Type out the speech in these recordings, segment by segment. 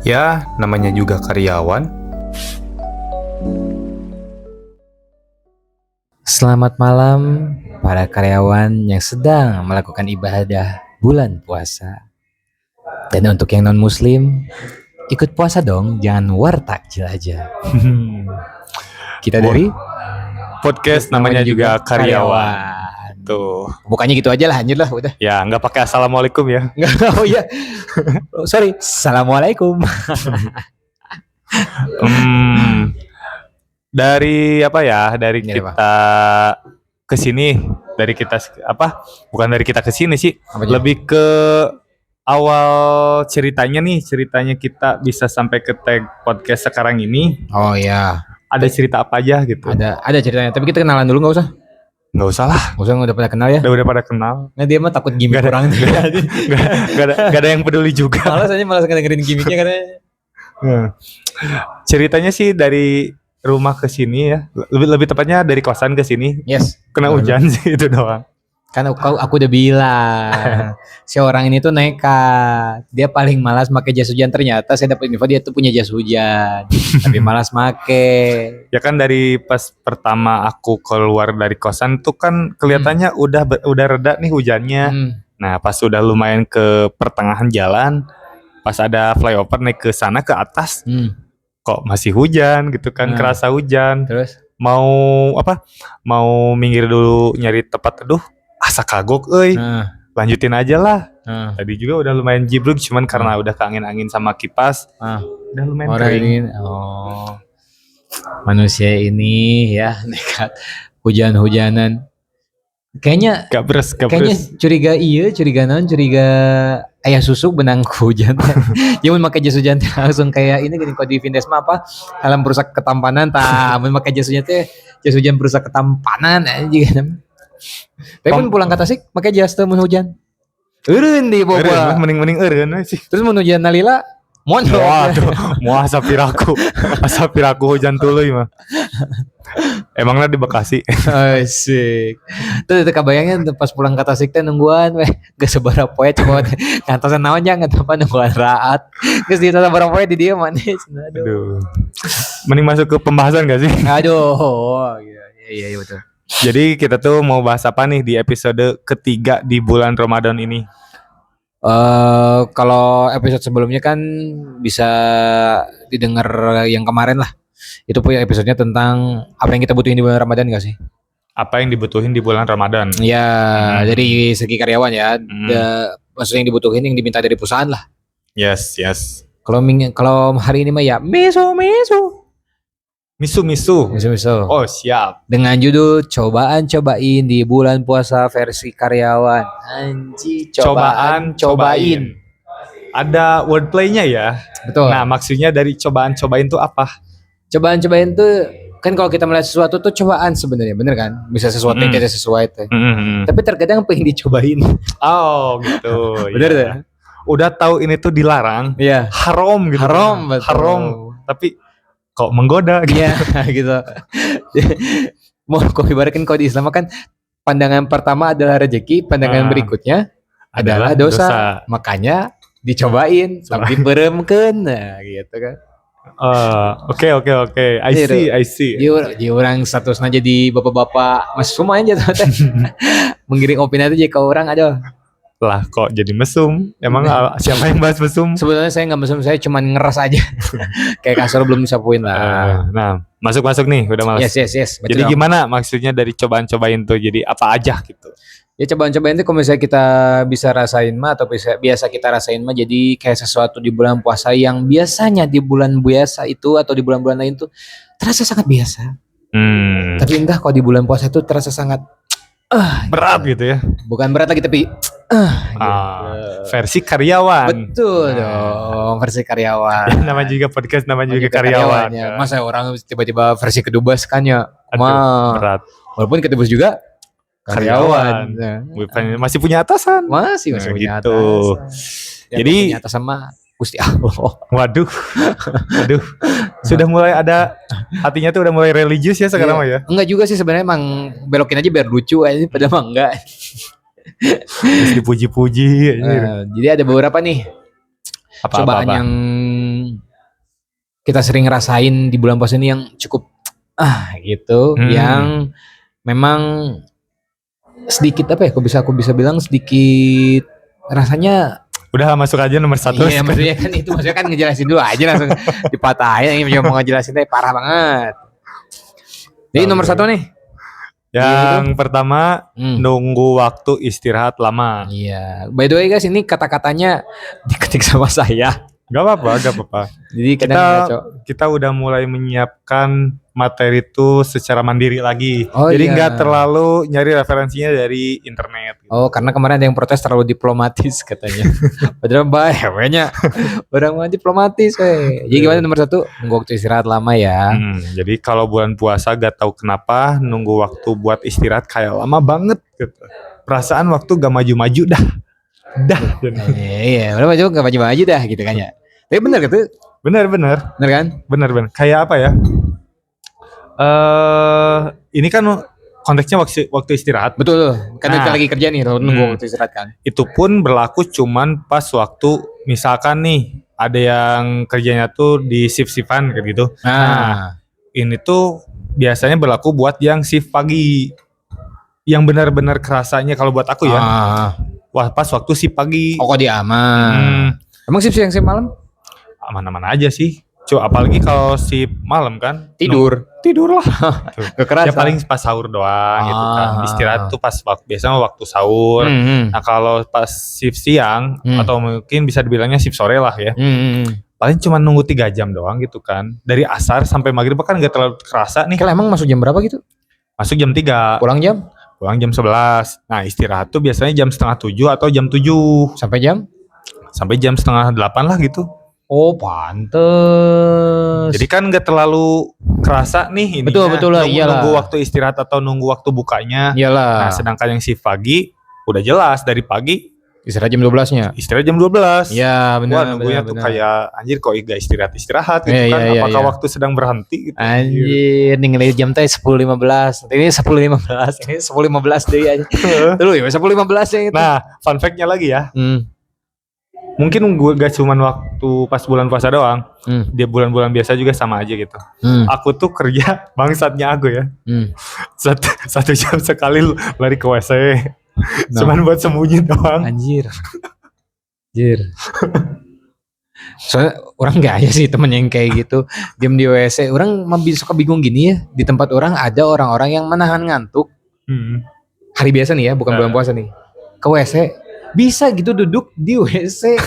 Ya, namanya juga karyawan. Selamat malam para karyawan yang sedang melakukan ibadah bulan puasa. Dan untuk yang non-muslim, ikut puasa dong, jangan wartakjil aja. Kita dari Podcast namanya juga karyawan. Tuh. Bukannya gitu aja lah, lanjut lah udah. Ya, nggak pakai assalamualaikum ya. Oh iya. Oh, sorry. Assalamualaikum. Dari apa ya? Dari Ini kita apa? ke sini, dari kita apa? Bukan dari kita ke sini sih. Apa aja? Lebih ke awal ceritanya nih, ceritanya kita bisa sampai ke tag podcast sekarang ini. Oh iya. Ada cerita apa aja gitu? Ada ceritanya, tapi kita kenalan dulu nggak usah? Nggak usah lah, Nggak usah, udah pada kenal ya. udah pada kenal. Nah dia mah takut gimmick orang. Gak ada yang peduli juga. Malas dengerin gimmicknya katanya. Ceritanya sih dari rumah ke sini ya, lebih tepatnya dari kosan ke sini. Yes. Kena hujan sih itu doang. Kan aku udah bilang si orang ini tuh nekat, dia paling malas pakai jas hujan. Ternyata saya dapat info dia tuh punya jas hujan tapi malas make. Ya kan dari pas pertama aku keluar dari kosan tuh kan kelihatannya udah reda nih hujannya. Nah pas udah lumayan ke pertengahan jalan, pas ada flyover naik ke sana ke atas, kok masih hujan gitu kan, kerasa hujan. Terus Mau minggir dulu nyari tempat teduh, asa kagok euy. Lanjutin aja lah. Tadi juga udah lumayan jibruk, cuman karena udah keangin-angin sama kipas, udah lumayan kering. Manusia ini ya nekat hujan-hujanan. Kayaknya Gak beres. curiga ayah susu benang hujan. Dia mau pakai jas hujan langsung kayak ini gini, kok di Vindes mah apa? Helm perusak ketampanan, mau pakai jas hujan teh jas hujan perusak ketampanan anjing. Tapi pun pulang ke Tasik pakai jas teh mun hujan. Eureun di boba. Mending eureun sih. Terus mun hujan nalila mondok. Mau asapiraku hujan tuluy mah. Emangnya di Bekasi. Asik. Tuh kebayangnya pas pulang ke Tasik teh nungguan weh geus sabaraha poe coba ngantosan naon nya ngantosan nungguan raat. Geus di sabaraha poe di dieu manis. Aduh. Mending masuk ke pembahasan gak sih? Aduh. Iya betul. Jadi kita tuh mau bahas apa nih di episode ketiga di bulan Ramadan ini? Kalau episode sebelumnya kan bisa didengar yang kemarin lah. Itu punya episodenya tentang apa yang kita butuhin di bulan Ramadan gak sih? Apa yang dibutuhin di bulan Ramadan? Ya, dari segi karyawan ya. Maksudnya yang dibutuhin yang diminta dari perusahaan lah. Yes. Kalau hari ini mah ya miso. Misu. Oh siap. Dengan judul cobain di bulan puasa versi karyawan. Anji, cobain. Ada wordplaynya ya. Betul. Nah maksudnya dari cobain tuh apa? Cobain tuh kan kalau kita melihat sesuatu tuh cobaan sebenarnya, bener kan? Bisa sesuatu yang tidak sesuai tuh. Tapi terkadang pengen dicobain. Oh gitu. Bener ya. deh. Udah tahu ini tuh dilarang. Iya. Haram gitu. Haram. Tapi kok menggoda gitu. Iya gitu. Mau kok ibaratkan kalau di Islam kan pandangan pertama adalah rezeki, pandangan berikutnya adalah dosa. Makanya dicobain sampai beremkeun gitu kan. Oke. I see. Jadi orang statusnya jadi bapak-bapak mas semuanya jatuh teh. Menggiring opini itu jadi ke orang aduh. Lah kok jadi mesum? Emang siapa yang bahas mesum? Sebenarnya saya nggak mesum, saya cuma ngeras aja. Kayak kasur belum disapuin lah. Nah, masuk nih, udah malas. Yes. Jadi gimana maksudnya dari cobain tuh? Jadi apa aja gitu? Ya cobain itu kalau misalnya kita bisa rasain mah atau biasa kita rasain mah jadi kayak sesuatu di bulan puasa yang biasanya di bulan biasa itu atau di bulan-bulan lain tuh terasa sangat biasa. Tapi entah kalau di bulan puasa itu terasa sangat berat gitu ya. Bukan berat lagi tapi gitu. Versi karyawan. Betul dong, versi karyawan. Nama juga podcast, nama juga karyawan. Ya. Masa orang tiba-tiba versi kedubes kan ya. Berat. Walaupun kedubes juga karyawan. Masih punya atasan. Masih punya gitu. atasan. Jadi punya atasan mah Gusti Allah. Waduh. Sudah mulai ada hatinya tuh udah mulai religius ya sekarang mah ya. Enggak juga sih sebenarnya, emang belokin aja biar lucu aja, padahal mah enggak. Terus dipuji-puji. Jadi ada beberapa nih cobaan yang kita sering ngerasain di bulan puasa ini yang cukup gitu, yang memang sedikit apa ya? Aku bisa bilang sedikit rasanya. Udah masuk aja nomor 1. Iya, maksudnya kan itu maksudnya kan ngejelasin dulu aja langsung dipatahin. Ini cuma mau ngejelasin parah banget. Jadi nomor 1 nih. Yang pertama nunggu waktu istirahat lama. Iya. By the way guys, ini kata-katanya diketik sama saya. Gak apa-apa. Jadi kita udah mulai menyiapkan materi itu secara mandiri lagi. Jadi iya. nggak terlalu nyari referensinya dari internet. Oh, karena kemarin ada yang protes terlalu diplomatis katanya. Padahal bahayanya orang mah diplomatis. Jadi gimana nomor 1? Nunggu waktu istirahat lama ya. Jadi kalau bulan puasa gak tahu kenapa nunggu waktu buat istirahat kayak lama banget gitu. Perasaan waktu gak maju-maju dah. Iya, udah maju gak maju-maju dah gitu kan ya. Tapi benar gitu. Benar kan? Benar. Kayak apa ya? Ini kan konteksnya waktu istirahat. Betul. Kan kita lagi kerja nih, nunggu waktu istirahat kan. Itu pun berlaku cuman pas waktu misalkan nih ada yang kerjanya tuh di shift-shiftan kayak gitu. Nah, ini tuh biasanya berlaku buat yang shift pagi. Yang benar-benar kerasanya kalau buat aku ya. Wah, pas waktu shift pagi. Kok dia aman. Emang shift siang shift malam? Aman-aman aja sih. Apalagi kalau shift malam kan tidur lah. Kekerasa. Ya paling pas sahur doang gitu kan. Istirahat tuh pas biasanya waktu sahur. Nah, kalau pas shift siang atau mungkin bisa dibilangnya shift sore lah ya. Paling cuma nunggu 3 jam doang gitu kan. Dari asar sampai maghrib kan gak terlalu kerasa nih. Kalau emang masuk jam berapa gitu? Masuk jam 3. Pulang jam 11. Nah, istirahat tuh biasanya jam 6:30 atau jam 7. Sampai jam 7:30 lah gitu. Oh, pantes. Jadi kan gak terlalu kerasa nih ini. Betul lah, iyalah. Nunggu waktu istirahat atau nunggu waktu bukanya. Iyalah. Nah, sedangkan yang shift pagi udah jelas dari pagi istirahat jam 12-nya. Istirahat jam 12. Iya, benar. Wah, nunggunya tuh kayak anjir kok gak istirahat gitu kan. Apakah waktu sedang berhenti gitu. Anjir, nih ngeliat jam teh 10.15. Ini 10.15. Ini 10.15 deh aja. Dulu ya 10.15 ya itu. Nah, fun fact-nya lagi ya. Mungkin gue gak cuman waktu pas bulan puasa doang. Dia bulan-bulan biasa juga sama aja gitu. Aku tuh kerja bangsatnya aku ya. Satu jam sekali lari ke WC. Cuman buat sembunyi doang. Anjir. Soalnya orang gak ada sih temen yang kayak gitu. Diam di WC. Orang suka bingung gini ya. Di tempat orang ada orang-orang yang menahan ngantuk. Hari biasa nih ya, bukan bulan puasa nih. Ke WC. Bisa gitu duduk di WC.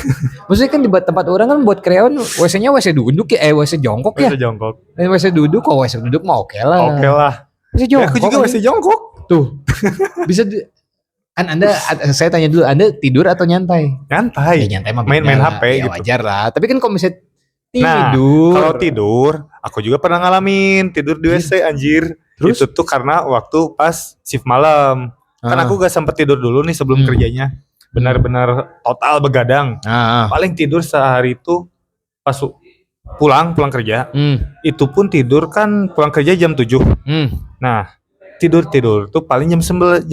Maksudnya kan di tempat orang kan buat karyawan WC-nya WC duduk ya, WC jongkok ya. WC duduk, kalau WC duduk mah oke lah. WC jongkok. Aku juga WC jongkok. Tuh. Bisa saya tanya dulu, Anda tidur atau nyantai? Nyantai. Ya, nyantai mah main HP ya, gitu. Wajar lah. Tapi kan kalau misalnya tidur. Nah, kalau tidur, aku juga pernah ngalamin tidur di WC anjir. Terus? Itu tuh karena waktu pas shift malam. Kan aku gak sempet tidur dulu nih sebelum kerjanya. Benar-benar total begadang. Paling tidur sehari itu pas pulang kerja. Itu pun tidur kan pulang kerja jam 7. Nah, tidur tuh paling jam 9.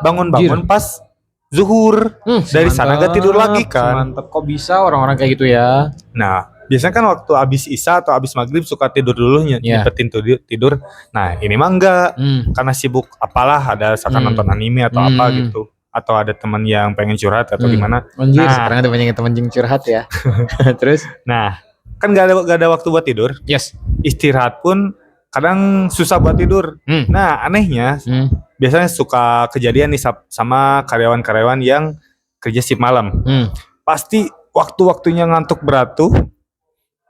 Bangun pas zuhur. Dari sana gak tidur lagi kan. Mantap, kok bisa orang-orang kayak gitu ya. Nah, biasanya kan waktu abis isya atau abis maghrib suka tidur dulu nyempetin tidur. Nah, ini mah enggak. Karena sibuk apalah, ada misalkan nonton anime atau apa gitu. Atau ada teman yang pengen curhat atau gimana. Anjir, sekarang ada banyak teman yang curhat ya. Terus? Nah, kan gak ada waktu buat tidur. Yes. Istirahat pun kadang susah buat tidur. Nah, anehnya biasanya suka kejadian nih sama karyawan-karyawan yang kerja shift malam. Pasti waktu-waktunya ngantuk berat tuh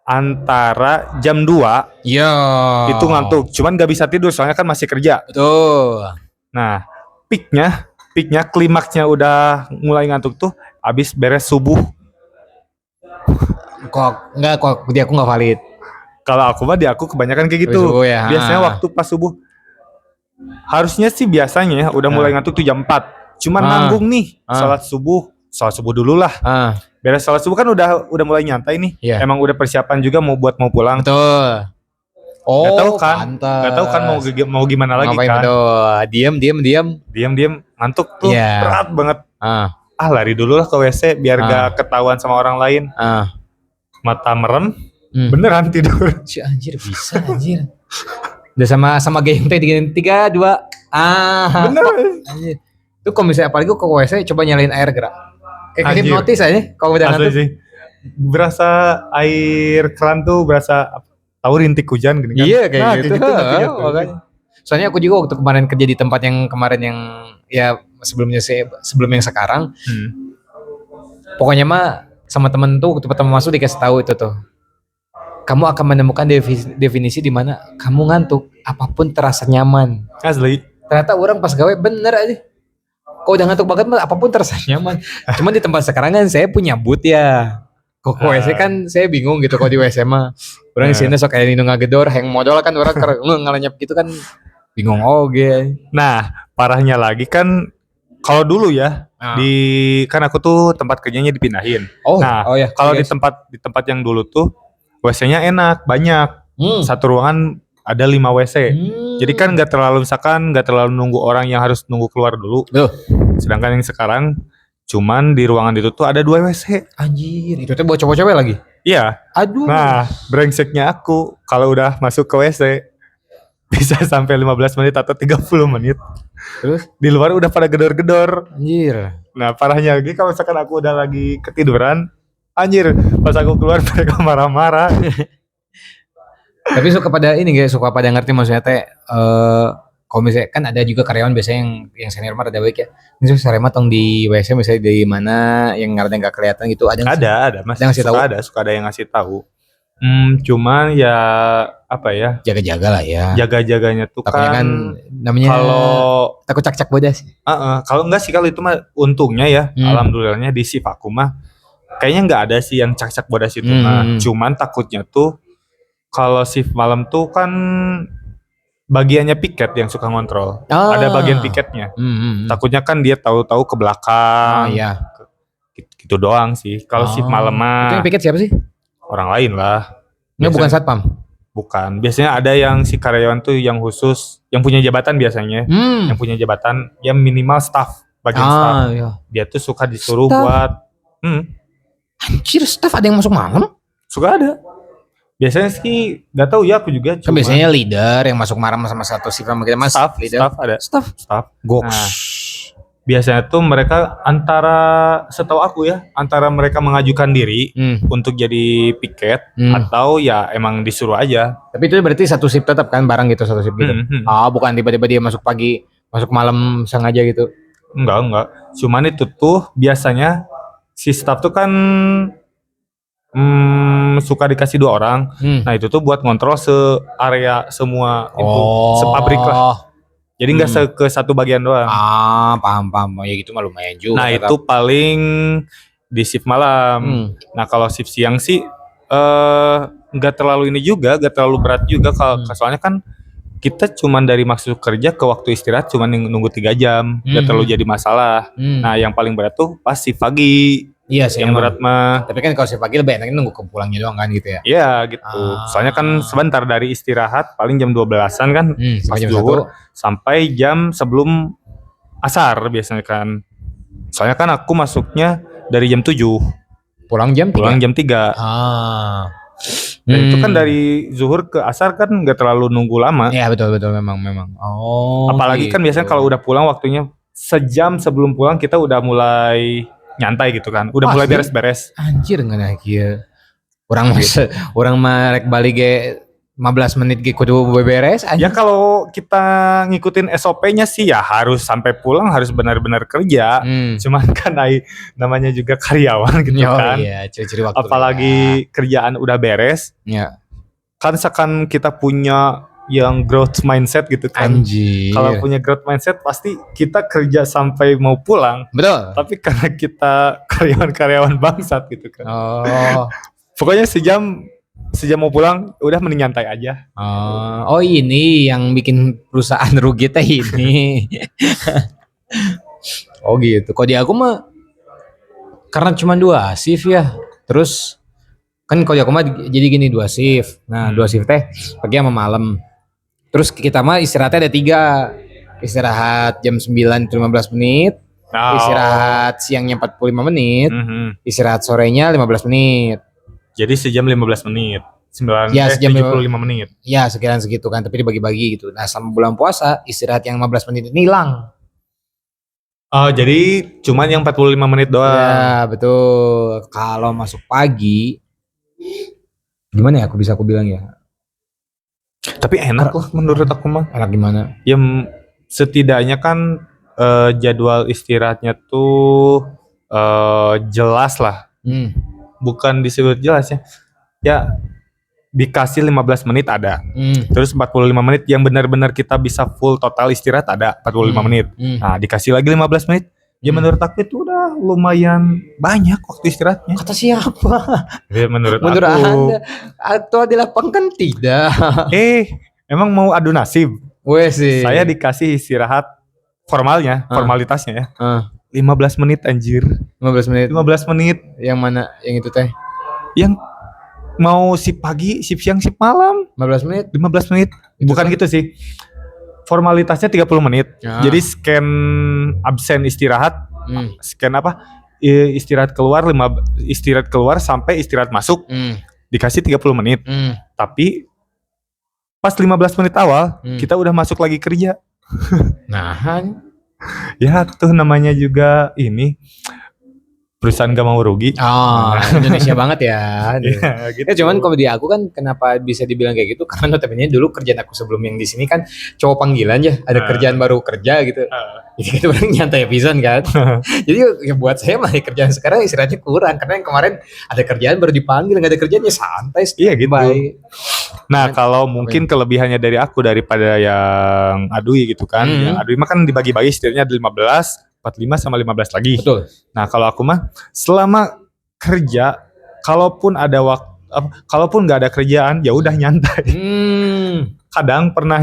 antara jam 2 itu ngantuk. Cuman gak bisa tidur soalnya kan masih kerja. Betul. Nah, peaknya klimaksnya udah mulai ngantuk tuh abis beres subuh. Kok di aku nggak valid. Kalau aku mah di aku kebanyakan kayak gitu. Subuh, ya. Biasanya waktu pas subuh. Harusnya sih biasanya udah mulai ngantuk tuh jam 4. Cuman nanggung nih salat subuh dulu lah. Beres salat subuh kan udah mulai nyantai nih. Emang udah persiapan juga mau pulang. Betul. Oh, gak tahu kan mau gimana lagi. Ngapain kan. Diam ngantuk tuh berat banget. Lari dulu lah ke WC biar gak ketahuan sama orang lain. Mata merem, Beneran tidur. Si anjir bisa anjir. Udah sama gayung teh 3 2. Beneran. Anjir. Itu kalau misalnya apalagi ke WC coba nyalain air gerak. Kayak Anjir. hipnotis aja kalau udah Asli ngantuk. sih. Berasa air keran tuh berasa tahu rintik hujan gini kan. Iya kayak gitu. nantinya tuh. Makanya. Soalnya aku juga waktu kemarin kerja di tempat yang kemarin yang ya sebelum yang sekarang. Pokoknya mah sama temen tuh waktu pertama masuk dikasih tahu itu tuh. Kamu akan menemukan definisi di mana kamu ngantuk, apapun terasa nyaman. Asli. Ternyata orang pas gawe bener aja. Kok udah ngantuk banget mah apapun terasa nyaman. Cuman di tempat sekarang kan saya punya boot ya. Kok WC kan saya bingung gitu kalau di WC mah. Orang di sini sok kayak nino ngagedor, hang modal kan orang ngalanyap gitu kan bingung oge. Nah, parahnya lagi kan kalau dulu ya kan aku tuh tempat kerjanya dipindahin. Ya. Kalau di tempat yang dulu tuh WC-nya enak, banyak. Satu ruangan ada 5 WC. Jadi kan nggak terlalu nunggu orang yang harus nunggu keluar dulu. Sedangkan yang sekarang cuman di ruangan itu tuh ada 2 WC. Anjir, itu tuh bocah-bocah lagi. Iya. Aduh. Nah, brengseknya aku kalau udah masuk ke WC bisa sampai 15 menit atau 30 menit. Terus di luar udah pada gedor-gedor. Anjir. Nah, parahnya lagi kalau misalkan aku udah lagi ketiduran, anjir, pas aku keluar mereka marah-marah. Tapi suka pada ngerti maksudnya teh kalau misalnya kan ada juga karyawan biasanya yang senior mah ada baik ya. Misalnya sore mah tong di WC misalnya dari mana yang nggak kelihatan gitu ada. Ada Mas. Suka ada yang ngasih tahu. Cuman ya apa ya? Jaga-jaga lah ya. Jaga-jaganya tuh kan namanya kalau takut cak-cak bodas. Kalau enggak sih kalau itu mah untungnya ya, alhamdulillahnya di shift aku mah kayaknya enggak ada sih yang cak-cak bodas itu mah. Cuman takutnya tuh kalau shift malam tuh kan bagiannya piket yang suka ngontrol. Ada bagian piketnya. Takutnya kan dia tahu-tahu ke belakang. Iya. Gitu doang sih. Kalau shift malam mah. Itu yang piket siapa sih? Orang lain lah. Ini bukan satpam. Bukan. Biasanya ada yang si karyawan tuh yang khusus, yang punya jabatan biasanya. Yang punya jabatan yang minimal staff, bagian staff. Iya. Dia tuh suka disuruh buat Anjir, staff ada yang masuk malam? Suka ada. Biasanya sih nggak tahu ya, aku juga. Kan biasanya leader yang masuk malam sama satu shift sama kita mas. Staff ada. Staff. Goks. Nah, biasanya tuh mereka setahu aku ya, antara mereka mengajukan diri untuk jadi piket atau ya emang disuruh aja. Tapi itu berarti satu shift tetap kan bareng gitu satu shift gitu. Bukan tiba-tiba dia masuk pagi, masuk malam sengaja gitu. Enggak. Cuman itu tuh biasanya si staff tuh kan suka dikasih 2 orang. Nah itu tuh buat ngontrol area semua itu, sepabrik lah. Jadi nggak ke satu bagian doang. Paham. Ya gitu mah lumayan juga. Nah itu paling di shift malam. Nah kalau shift siang sih nggak terlalu berat juga. Soalnya kan kita cuman dari masuk kerja ke waktu istirahat cuman nunggu 3 jam. Nggak terlalu jadi masalah. Nah yang paling berat tuh pas shift pagi. Iya sih. Yang berat mah. Tapi kan kalau shift pagi lebih enaknya nunggu kepulangnya doang kan gitu ya. Iya gitu. Soalnya kan sebentar dari istirahat paling jam 12-an kan. Pas zuhur sampai jam sebelum asar biasanya kan. Soalnya kan aku masuknya dari jam 7. Pulang jam 3. Dan itu kan dari zuhur ke asar kan nggak terlalu nunggu lama. Iya betul memang. Apalagi gitu. Kan biasanya kalau udah pulang waktunya sejam sebelum pulang kita udah mulai nyantai gitu kan. Udah mulai beres-beres. Anjir nggak ya. Orang mah rek balik ge 15 menit ge kudu beres aja. Ya kalau kita ngikutin SOP-nya sih ya harus sampai pulang harus benar-benar kerja. Cuman kan namanya juga karyawan gitu kan. Iya, ciri-ciri waktu. Apalagi kerjaan udah beres. Iya. Kan seakan kita punya yang growth mindset gitu kan. Anjir. Kalau punya growth mindset pasti kita kerja sampai mau pulang. Betul. Tapi karena kita karyawan bangsat gitu kan. Pokoknya sejam mau pulang udah mending nyantai aja. Ini yang bikin perusahaan rugi teh ini. Gitu. Kalau di aku mah karena cuma 2 shift ya. Terus kan kalau di aku mah jadi gini 2 shift. Nah 2 shift teh pagi sama malam. Terus kita mah istirahatnya ada 3. Istirahat jam 9 itu 15 menit. Istirahat siangnya 45 menit. Istirahat sorenya 15 menit. Jadi sejam 15 menit. Ya, sejam 75 menit. Ya sekiraan segitu kan, tapi dibagi-bagi gitu. Nah selama bulan puasa istirahat yang 15 menit ini hilang. Oh, jadi cuman yang 45 menit doang. Ya betul. Kalau masuk pagi, gimana ya aku bilang ya? Tapi enak lah menurut aku mah. Enak gimana? Ya setidaknya kan jadwal istirahatnya tuh jelas lah. Bukan disebut jelas ya. Ya dikasih 15 menit ada. Terus 45 menit yang benar-benar kita bisa full total istirahat ada 45 menit. Nah, dikasih lagi 15 menit. Ya menurut aku itu udah lumayan banyak waktu istirahatnya. Kata siapa? Ya, menurut aku. Anda atau di lapangan kan tidak. Emang mau adu nasib? Wes sih. Saya dikasih istirahat formalitasnya ya. 15 menit anjir. 15 menit. 15 menit. Yang mana? Yang itu teh? Yang mau sip pagi, sip siang, sip malam. 15 menit? 15 menit. Bukan gitu sih. Formalitasnya 30 menit. Jadi scan absen istirahat. Scan apa? Istirahat keluar sampai istirahat masuk. Dikasih 30 menit. Tapi pas 15 menit awal kita udah masuk lagi kerja. Nah, ya tuh namanya juga ini perusahaan gak mau rugi. Indonesia banget ya. Ya, gitu. Cuman kalau di aku kan kenapa bisa dibilang kayak gitu, karena notabene dulu kerjaan aku sebelum yang di sini kan cowok panggilan ya, ada kerjaan baru kerja gitu. Jadi kita orang nyantai pisan kan. Jadi ya buat saya mah kerjaan sekarang istirahatnya kurang, karena yang kemarin ada kerjaan baru dipanggil, nggak ada kerjaannya santai. Iya gitu. Baik. Nah kalau mungkin kelebihannya dari aku daripada yang Adui gitu kan, yang Adui mah kan dibagi-bagi istilahnya ada 15, 45 sama 15 lagi. Betul. Nah kalau aku mah selama kerja, kalaupun nggak ada kerjaan ya udah nyantai. Kadang pernah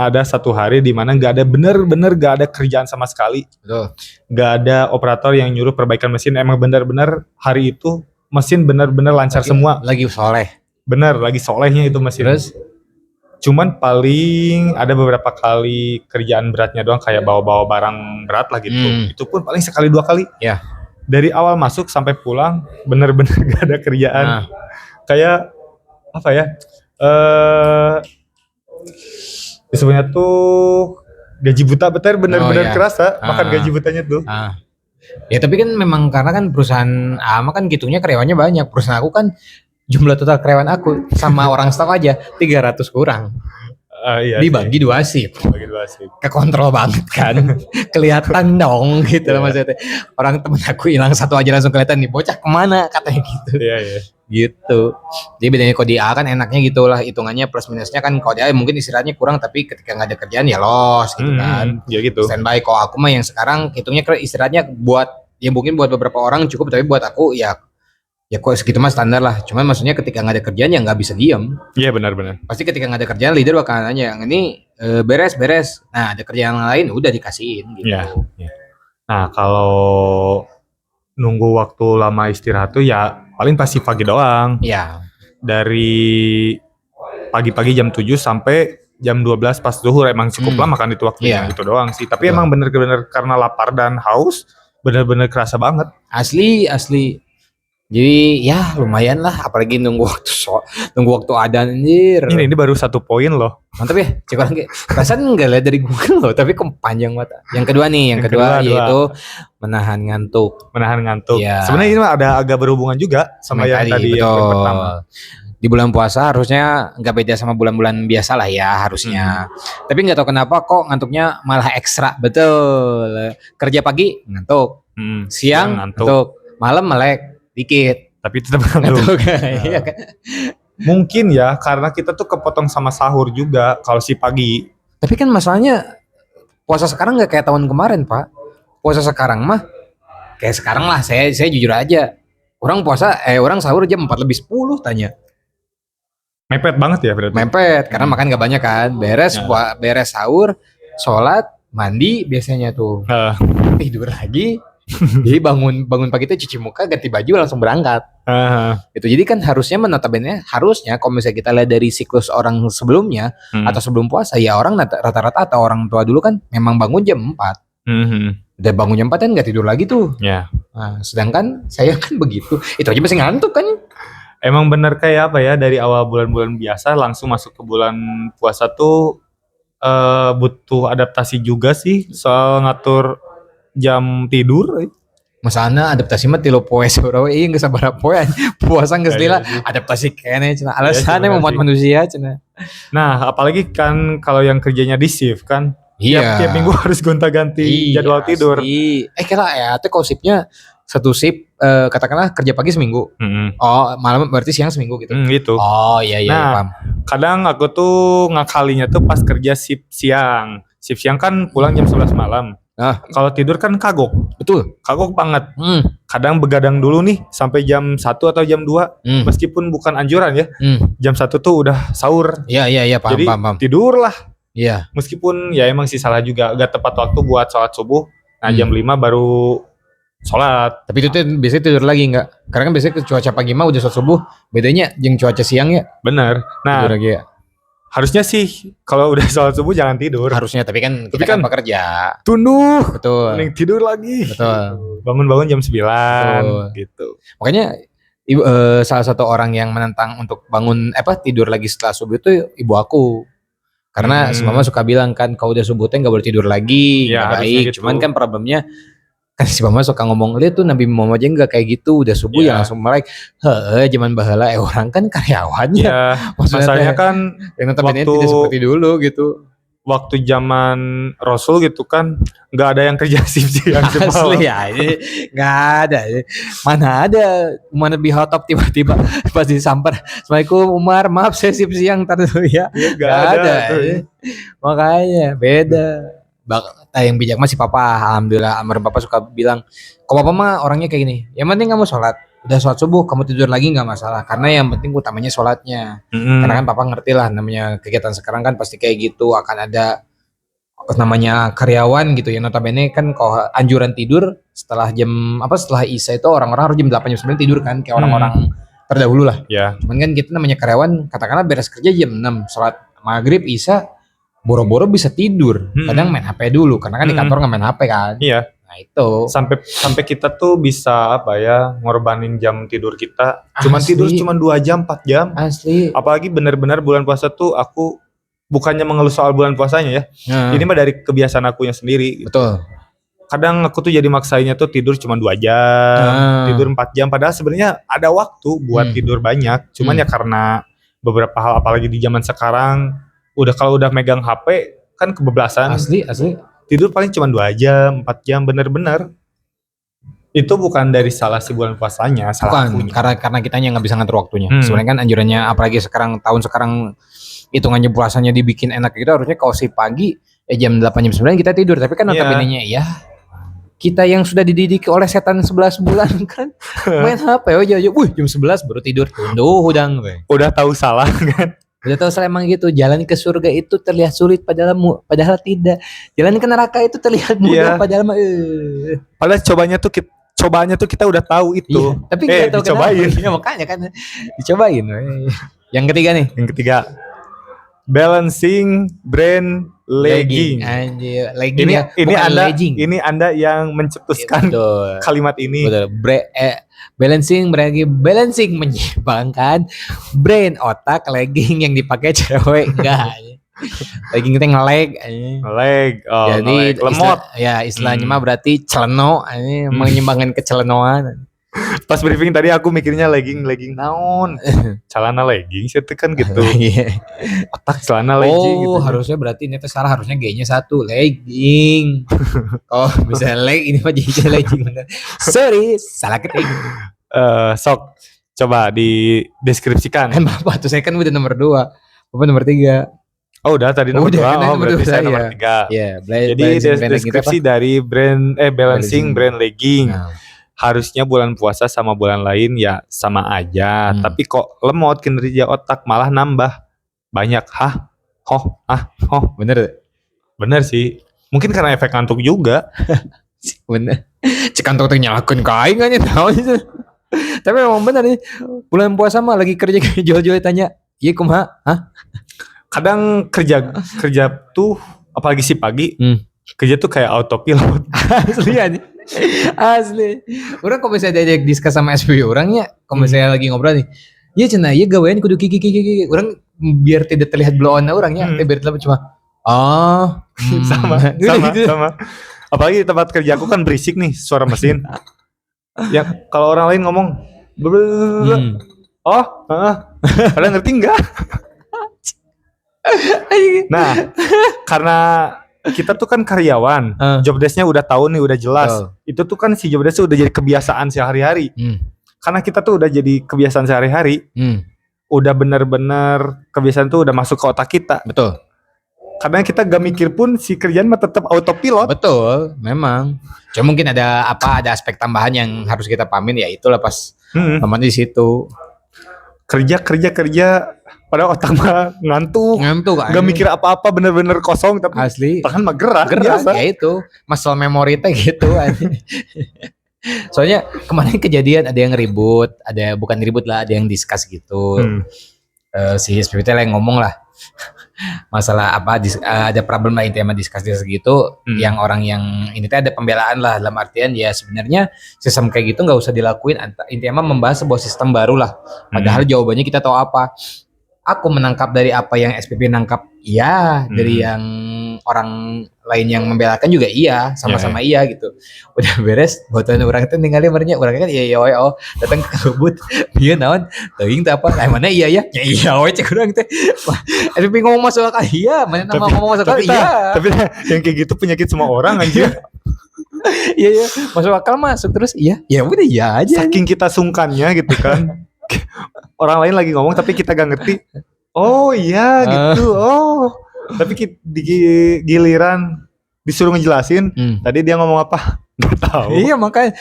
ada satu hari di mana nggak ada bener-bener nggak ada kerjaan sama sekali. Betul. Nggak ada operator yang nyuruh perbaikan mesin. Emang bener-bener hari itu mesin bener-bener lancar semua. Lagi soleh. Bener, lagi solehnya itu mesin. Terus? Cuman paling ada beberapa kali kerjaan beratnya doang, kayak bawa-bawa barang berat lah gitu. Itu pun paling sekali 2 kali. Ya. Dari awal masuk sampai pulang bener-bener gak ada kerjaan. Kayak apa ya? Sebenarnya tuh gaji buta bener-bener kerasa makan gaji butanya tuh. Ya tapi kan memang karena kan perusahaan AMA kan gitunya karyawannya banyak. Perusahaan aku kan jumlah total karyawan aku sama orang staff aja 300 kurang. Iya, dibagi 2 shift. Kekontrol banget kan. Kelihatan dong gitu loh maksudnya. Orang temen aku hilang satu aja langsung kelihatan nih, bocah kemana katanya gitu. Iya. Gitu. Jadi bedanya kalau di A kan enaknya gitulah, hitungannya plus minusnya kan. Kalau di A mungkin istirahatnya kurang, tapi ketika nggak ada kerjaan ya los gitu kan. Ya gitu. Standby. Kalau aku mah yang sekarang hitungnya istirahatnya buat ya mungkin buat beberapa orang cukup, tapi buat aku ya kok segitu mah standar lah. Cuman maksudnya ketika nggak ada kerjaan ya nggak bisa diem. Iya benar. Pasti ketika nggak ada kerjaan leader bakal nanya, yang ini beres. Nah ada kerjaan lain udah dikasihin gitu. Ya. Nah kalau nunggu waktu lama istirahat tuh ya paling pasti pagi doang. Iya. Dari pagi-pagi jam 7 sampai jam 12 pas zuhur emang cukup lama kan itu waktunya. Itu doang sih. Tapi emang bener-bener karena lapar dan haus bener-bener kerasa banget. Asli. Jadi ya lumayan lah, apalagi nunggu waktu adzan anjir. Ini baru 1 poin loh. Mantap ya, cek orang kayak perasaan enggak lihat dari Google loh, tapi panjang mata. Yang kedua yaitu menahan ngantuk. Ya. Sebenarnya ini ada agak berhubungan juga sama yang tadi yang pertama. Di bulan puasa harusnya nggak beda sama bulan-bulan biasa lah ya harusnya. Tapi nggak tahu kenapa kok ngantuknya malah ekstra. Betul. Kerja pagi ngantuk, siang ngantuk, malam melek dikit. Tapi tetap ngantuk. Iya kan? Mungkin ya karena kita tuh kepotong sama sahur juga kalau si pagi. Tapi kan masalahnya puasa sekarang nggak kayak tahun kemarin Pak. Puasa sekarang mah kayak sekarang lah. Saya jujur aja. Orang sahur jam 4:10 tanya. Mepet banget ya berarti. Mepet karena makan nggak banyak kan. Beres sahur, sholat, mandi biasanya tuh. Tidur lagi. Jadi bangun pagi itu cuci muka, ganti baju langsung berangkat. Itu jadi kan harusnya kalau misalnya kita lihat dari siklus orang sebelumnya atau sebelum puasa ya orang rata-rata atau orang tua dulu kan memang bangun jam 4. Udah bangun jam 4 kan nggak tidur lagi tuh. Yeah. Nah, sedangkan saya kan begitu. Itu aja masih ngantuk kan. Emang bener kayak apa ya, dari awal bulan-bulan biasa langsung masuk ke bulan puasa tuh butuh adaptasi juga sih soal ngatur jam tidur. Masalahnya adaptasi mah tilu poe saurawe ieu geus sabaraha poe puasa geus lila Iya sih. adaptasi kene cenah. Iya, Alasannya bener memuat sih. manusia cenah. Nah, apalagi kan kalau yang kerjanya di shift kan, tiap minggu harus gonta-ganti jadwal tidur. asli. Kira ya teh konsepnya satu shift katakanlah kerja pagi seminggu. Mm-mm. Oh, malam berarti siang seminggu gitu. Gitu. Oh, iya iya Nah, paham. kadang aku tuh ngakalinya tuh pas kerja shift siang. Shift siang kan pulang jam 11 malam. Ah, Kalau tidur kan kagok betul. banget. Hmm. Kadang begadang dulu nih sampai jam 1 atau jam 2. Hmm. Meskipun bukan anjuran ya. Jam 1 tuh udah sahur. Iya paham Jadi paham. tidur lah. Iya. Meskipun ya emang sih salah juga, gak tepat waktu buat sholat subuh. Nah jam 5 baru sholat. Tapi itu tuh biasanya tidur lagi enggak? Karena kan biasanya cuaca pagi mah udah sholat subuh, bedanya jeung cuaca siang ya. Bener. Nah Tidur lagi ya. harusnya sih kalau udah sholat subuh jangan tidur. Harusnya, tapi kan kita Tapi kan kan pekerja. Tunduh. Betul. Mending tidur lagi. Betul. Bangun-bangun jam 9 Betul. gitu. Makanya salah satu orang yang menentang untuk bangun tidur lagi setelah subuh itu ibu aku. Karena mama suka bilang kan kalau udah subuh teh nggak boleh tidur lagi, Ya, nggak harusnya baik. gitu. Cuman kan problemnya kan si mama suka ngomong, lihat tuh Nabi Muhammad aja nggak kayak gitu, udah subuh ya Ya. langsung melek. Zaman bahala orang kan karyawannya. Ya, Maksudnya masalahnya teh, kan yang notabene waktu- tidak seperti dulu gitu. waktu zaman Rasul gitu kan nggak ada yang kerja shift siang semalam. Asli ya, ini nggak ada. Mana ada Umar bin Khattab tiba-tiba pas disamper, Assalamualaikum Umar, maaf saya shift siang tar dulu ya. Nggak Nggak ada. tuh. Makanya beda. Yang bijak mah si papa, alhamdulillah almarhum papa suka bilang, kok papa mah orangnya kayak gini, yang penting kamu sholat, udah sholat subuh kamu tidur lagi nggak masalah, karena yang penting utamanya sholatnya. Karena kan papa ngerti lah namanya kegiatan sekarang kan pasti kayak gitu, akan ada namanya karyawan gitu ya, notabene kan kalau anjuran tidur setelah setelah Isya itu orang-orang harus jam 8 jam 9 tidur kan, kayak orang-orang terdahulu lah. Ya. Cuman kan kita namanya karyawan, katakanlah beres kerja jam 6, sholat maghrib Isya boro-boro bisa tidur. Kadang main HP dulu karena kan di kantor nggak main HP kan. Iya. Nah itu. Sampai kita tuh bisa ngorbanin jam tidur kita. Cuman Asli. tidur cuma 2 jam, 4 jam. Asli. Apalagi benar-benar bulan puasa tuh aku bukannya mengeluh soal bulan puasanya ya. Ini mah dari kebiasaan akunya sendiri. Betul. Kadang aku tuh jadi maksainnya tuh tidur cuma 2 jam, tidur 4 jam. Padahal sebenarnya ada waktu buat tidur banyak. Cuman ya karena beberapa hal, apalagi di zaman sekarang, kalau udah megang HP kan kebablasan. Asli. Tidur paling cuma 2 jam, 4 jam, bener-bener. Itu bukan dari salah si bulan puasanya, salah Bukan, akunya. karena kitanya nggak bisa ngatur waktunya. Hmm. Sebenarnya kan anjurannya, apalagi tahun sekarang hitungannya puasanya dibikin enak gitu, harusnya kalau si pagi jam 8 jam 9 kita tidur. Tapi kan notabene-nya ya kita yang sudah dididik oleh setan 11 bulan kan main HP aja, jam 11 baru tidur. Tunduh hudang we. Udah tahu salah kan. Udah tahu saya emang gitu, jalan ke surga itu terlihat sulit padahal tidak. Jalan ke neraka itu terlihat mudah padahal Padahal cobaannya tuh kita udah tahu itu. Iya, tapi nggak tahu dicobain. kenapa. Ya, makanya kan dicobain. Yang ketiga nih. Yang ketiga, balancing brand legging. Anjir, legging bukan legging. Ini Anda yang mencetuskan Betul. kalimat ini. Betul. Balancing menyeimbangkan brain, otak, legging yang dipakai cewek enggak. Legging kita nge-leg. Leg, Jadi lemot. istilahnya mah berarti celeno, menyeimbangkan kecelenoan. Pas briefing tadi aku mikirnya legging naon. Celana legging sih kan gitu. Otak celana legging gitu. Harusnya berarti ini tuh salah, harusnya G-nya 1, legging. Oh, bisa leg, ini mah jadi legging bener. Sorry, salah ketik. Sok coba dideskripsikan. Kan Bapak tuh saya kan udah nomor 2. Bapak nomor 3. Oh udah tadi nomor 2. Berarti saya nomor 3. Iya, Jadi deskripsi dari balancing brand legging. Harusnya bulan puasa sama bulan lain ya sama aja, tapi kok lemot kinerja otak malah nambah banyak bener sih, mungkin karena efek ngantuk juga. Bener, cek kantor tuh nyalakan kain kan ya tahu itu. Tapi memang bener nih, bulan puasa mah lagi kerja jual-jual tanya, iya kumaha? Kadang kerja tuh apalagi si pagi kerja tuh kayak autopilot. Asli. Orang kalau misalnya diajak diskus sama SPW orangnya, kalau misalnya lagi ngobrol nih, Iya cenah, iya gawean kudu kiki. Orang biar tidak terlihat blow on orangnya, biar terlihat cuma sama gitu. Apalagi di tempat kerja aku kan berisik nih suara mesin. Ya kalau orang lain ngomong pada ngerti enggak? Nah, karena kita tuh kan karyawan, job desk-nya udah tahu nih, udah jelas. Itu tuh kan si job desk udah jadi kebiasaan sehari-hari. Karena kita tuh udah jadi kebiasaan sehari-hari. Udah bener-bener kebiasaan tuh udah masuk ke otak kita. Betul. Karena kita gak mikir pun si kerjaan mah tetap autopilot. Betul, memang. Cuma mungkin ada aspek tambahan yang harus kita pahamin, ya itulah pas teman di situ. Kerja pada otak mah ngantuk kan. Gak mikir apa-apa, bener-bener kosong, tapi asli tangan mah gerak ya itu muscle memory teh gitu. Soalnya kemarin kejadian ada yang ribut, bukan ribut lah, ada yang discuss gitu. Si SPPT yang ngomong lah masalah ada problem lah intinya discuss gitu. Yang orang yang ini teh ada pembelaan lah, dalam artian ya sebenarnya sistem kayak gitu nggak usah dilakuin, intinya membahas sebuah sistem baru lah. Padahal jawabannya kita tahu apa. Aku menangkap dari apa yang SPP nangkap, iya. Dari yang orang lain yang membelakan juga iya, sama-sama iya gitu. Udah beres, buatan orang itu ninggalin merenya, orang kan iya datang ke kebut, dia naon, teuing teh apa, mana iya ya we cek urang teh. SPP ngomong masuk akal iya, mana nama ngomong masuk akal iya. Tapi yang kayak gitu penyakit semua orang anjir. Iya, masuk akal masuk terus iya. Ya udah iya aja. Saking kita sungkannya gitu kan. Orang lain lagi ngomong tapi kita gak ngerti. Oh iya gitu. Tapi di giliran disuruh ngejelasin, tadi dia ngomong apa? Gak tahu. Iya, makanya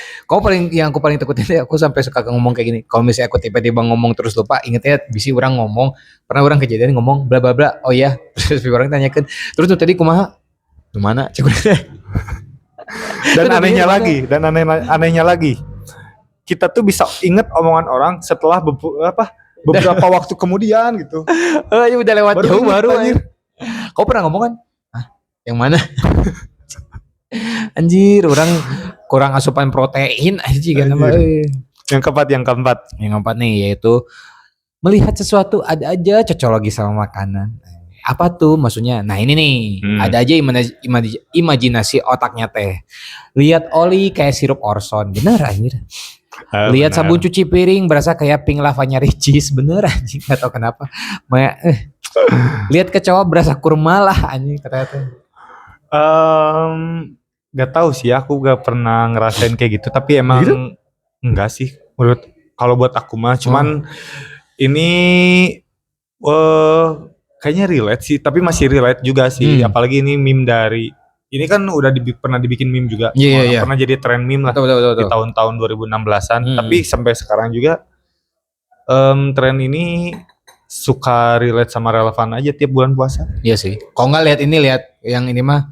yang aku paling takutin, aku sampai suka ngomong kayak gini. Kalau misalnya aku tiba-tiba ngomong terus lupa, ingetnya bisi orang ngomong, pernah orang kejadian ngomong bla bla bla. Oh iya, terus orang tanyakan, terus tuh tadi kumaha? Gimana? Dan anehnya lagi. Kita tuh bisa inget omongan orang setelah beberapa waktu kemudian gitu. Ya udah lewat jauh baru anjir. Kau pernah ngomong kan? Yang mana? Anjir, orang kurang asupan protein anjir kan. Yang keempat nih yaitu melihat sesuatu ada aja cocologi sama makanan. Apa tuh maksudnya? Nah ini nih, ada aja imajinasi otaknya teh. Lihat oli kayak sirup Orson, bener anjir. Lihat sabun cuci piring berasa kayak pink lavanya Ricis, bener anjing, gak tau kenapa. Lihat kecoa berasa kurma lah anjing kata-kata. Gak tahu sih, aku gak pernah ngerasain kayak gitu, tapi emang gitu? Enggak sih. Kalau buat aku mah, cuman ini kayaknya relate sih, tapi masih relate juga sih. Apalagi ini meme dari ini kan udah pernah dibikin meme juga. Pernah jadi tren meme lah di tahun-tahun 2016-an. Tapi sampai sekarang juga tren ini suka relate sama relevan aja tiap bulan puasa. Iya sih. Kalau nggak lihat yang ini mah,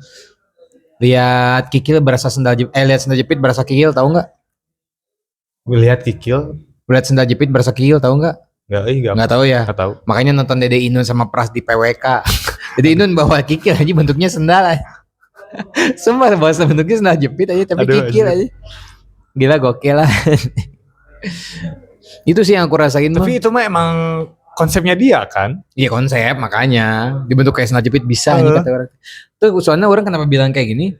lihat kikil berasa lihat sendal jepit berasa kikil, tahu nggak? Lihat sendal jepit berasa kikil, tahu nggak? Nggak tahu ya. Nggak tahu. Makanya nonton Dede Inun sama Pras di PWK. Dede Inun bawa kikil aja, bentuknya sendal aja. Sumpah bahasa bentuknya sendal jepit aja tapi kikil aja. Gila gokil lah. Itu sih yang aku rasain. Tapi itu mah emang konsepnya dia kan? Iya konsep, makanya dibentuk kayak sendal jepit bisa nih kata orang. Tuh soalnya orang kenapa bilang kayak gini?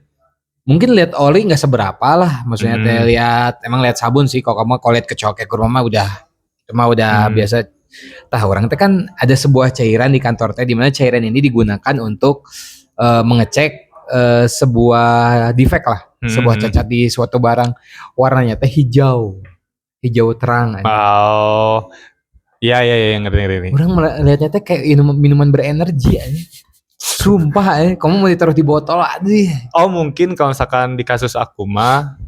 Mungkin lihat oli nggak seberapa lah, maksudnya lihat sabun sih. Kalau lihat kecoa kayak kurma mah udah biasa. Tah orang teh kan ada sebuah cairan di kantor teh, di mana cairan ini digunakan untuk mengecek sebuah defect lah, sebuah cacat di suatu barang. Warnanya teh hijau terang. Oh, iya ngerti. Orang melihatnya teh kayak minuman berenergi aja. Sumpah kamu mau ditaruh di botol aja. Oh mungkin kalau misalkan di kasus aku mah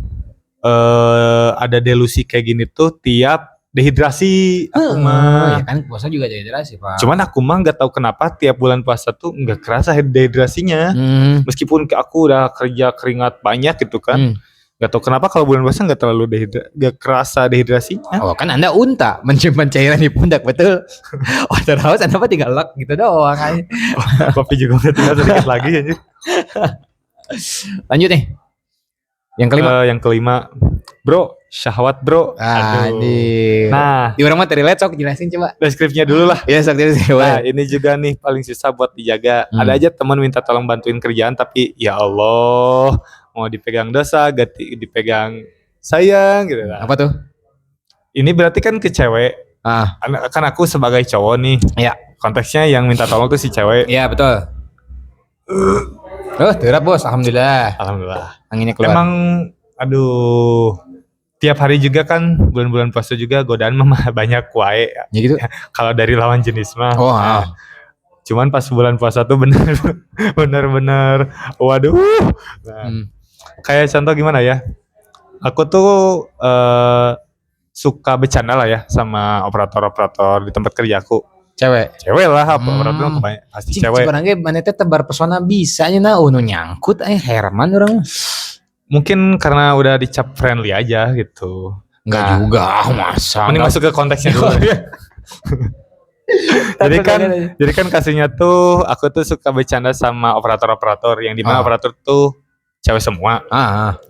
ada delusi kayak gini tuh tiap dehidrasi aku mah. Ya kan puasa juga dehidrasi Pak. Cuman aku mah gak tahu kenapa tiap bulan puasa tuh gak kerasa dehidrasinya. Meskipun aku udah kerja keringat banyak gitu kan. Gak tahu kenapa kalau bulan puasa gak terlalu gak kerasa dehidrasinya. Oh kan Anda unta menyimpan cairan di pundak, betul. Waterhouse Anda apa tinggal lock gitu doang aja. Kopi juga udah tinggal sedikit lagi aja. Lanjut nih. Yang kelima. Bro, syahwat bro. Aduh. Nah, di orang mah relate sok jelasin coba. Deskripsinya dulu lah. Iya sok jelasin. Nah, ini juga nih paling susah buat dijaga. Ada aja teman minta tolong bantuin kerjaan tapi ya Allah, mau dipegang dosa, dipegang sayang gitu lah. Apa tuh? Ini berarti kan ke cewek. Kan aku sebagai cowok nih. Iya. Konteksnya yang minta tolong tuh si cewek. Iya, betul. Terap bos, alhamdulillah. Anginnya keluar. Emang aduh, tiap hari juga kan bulan-bulan puasa juga godaan mah banyak wae. Ya gitu. Kalau dari lawan jenis mah. Cuman pas bulan puasa tuh bener-bener waduh. Kayak contoh gimana ya? Aku tuh suka bercanda lah ya sama operator-operator di tempat kerjaku. Cewek lah, operator pasti cewek. Sebenarnya mana teh tebar pesona bisanya nu nyangkut Herman orang. Mungkin karena udah dicap friendly aja gitu. Enggak juga, masa. Mending masuk ke konteksnya dulu. jadi kan kasihnya tuh aku tuh suka bercanda sama operator-operator yang dimana operator tuh cewek semua.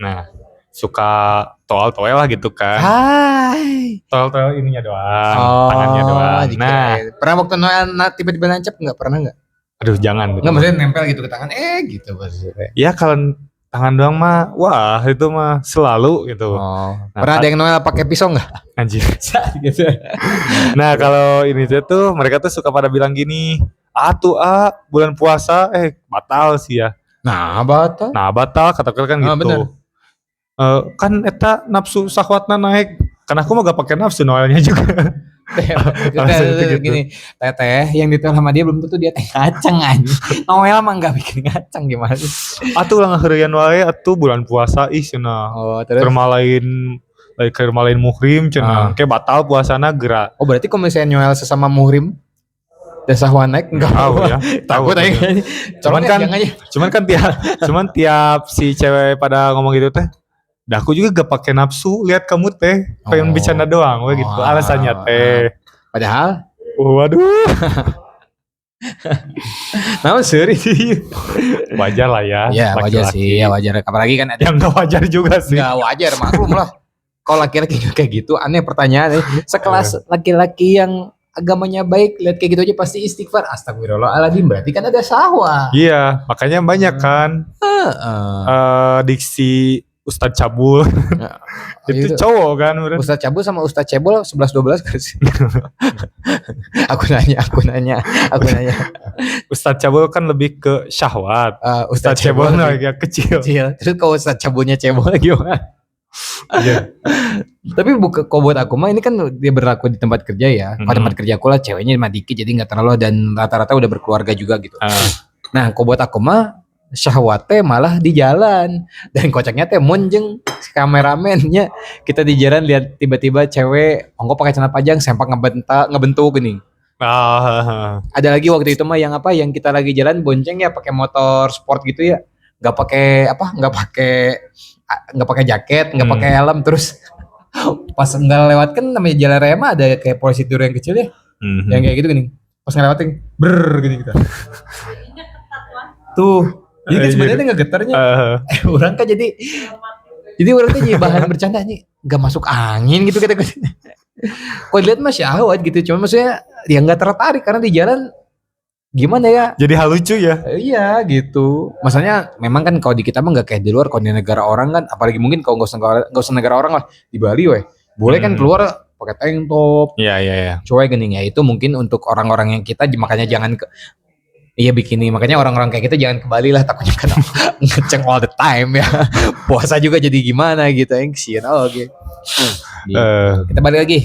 Nah, suka toel lah gitu kan. Toel ininya doang, tangannya doang. Nah, pernah waktu tiba-tiba nancap nggak? Pernah nggak? Aduh jangan. Nggak, maksudnya nempel gitu ke tangan, gitu maksudnya. Ya kalau tangan doang mah, wah itu mah selalu gitu. Nah, pernah ada yang Noel pakai pisau nggak? Anjir. Gitu. Nah kalau ini tuh mereka tuh suka pada bilang gini, bulan puasa batal sih ya. Nah batal kata-kata kan gitu. Bener. Kan eta nafsu sahwatna naik. Karena aku mah gak pakai nafsu Noelnya juga. Gini, teteh yang ditulis sama dia belum tentu dia teh ngaceng aja. Noel mah gak bikin ngaceng gimana sih? Atuh lah ngaheureun wae atuh bulan puasa cenah. Keur malain muhrim cenah. Kayak batal puasana geura. Berarti kalau misalnya Noel sesama muhrim sahwat naik enggak tahu ya. Takut aja. Cuman tiap si cewek pada ngomong gitu teh, dah aku juga gak pakai nafsu lihat kamu teh pengen bercanda doang gitu alasannya teh. Padahal waduh. Nah serius wajar lah ya. Ya wajar sih, ya wajar. Apalagi kan yang gak wajar juga sih. Gak wajar, maklum lah. Kalau laki-laki kayak gitu aneh pertanyaan. Sekelas laki-laki yang agamanya baik lihat kayak gitu aja pasti istighfar, astagfirullahaladzim, berarti kan ada sahwat. Iya, makanya banyak kan diksi Ustadz Cabul. Itu cowok kan. Ustadz Cabul sama Ustadz Cebol 11-12 kan sih. Aku nanya. Ustadz Cabul kan lebih ke syahwat. Ustadz Cebol agak kecil. Terus kalau Ustadz Cabulnya Cebol gimana? Tapi kalau buat aku mah ini kan dia berlaku di tempat kerja ya. Pada tempat kerja aku lah ceweknya mah dikit jadi nggak terlalu dan rata-rata udah berkeluarga juga gitu. Nah kalau buat aku mah syahwatnya malah di jalan dan kocaknya teh monjeng kameramennya kita di jalan lihat tiba-tiba cewek ongko pakai celana panjang sempak ngebentuk gini. Ada lagi waktu itu mah yang kita lagi jalan bonceng ya pakai motor sport gitu ya, nggak pakai jaket, nggak pakai helm, terus pas nggak lewat kan namanya jalan raya mah ada kayak polisi yang kecil ya, yang kayak gitu gini, pas ngelewatin gini gitu. Tuh, jadi kan sebenarnya nggak getarnya, orang kan jadi orang tuh jadi bahan bercanda nih, nggak masuk angin gitu kata gue. Kok lihat mah syahwat gitu, cuma maksudnya dia nggak tertarik karena di jalan gimana ya? Jadi hal lucu ya? Iya gitu. Maksudnya memang kan kalau di kita mah nggak kayak di luar, kalau di negara orang kan, apalagi mungkin kalau nggak usah negara orang lah, di Bali boleh kan keluar pakai tank top. Iya. Cowok gening ya itu mungkin untuk orang-orang yang kita makanya jangan bikini. Makanya orang-orang kayak kita jangan ke Bali lah, takutnya kan ngeceng all the time ya. Puasa juga jadi gimana gitu, kesian. Oke. Kita balik lagi.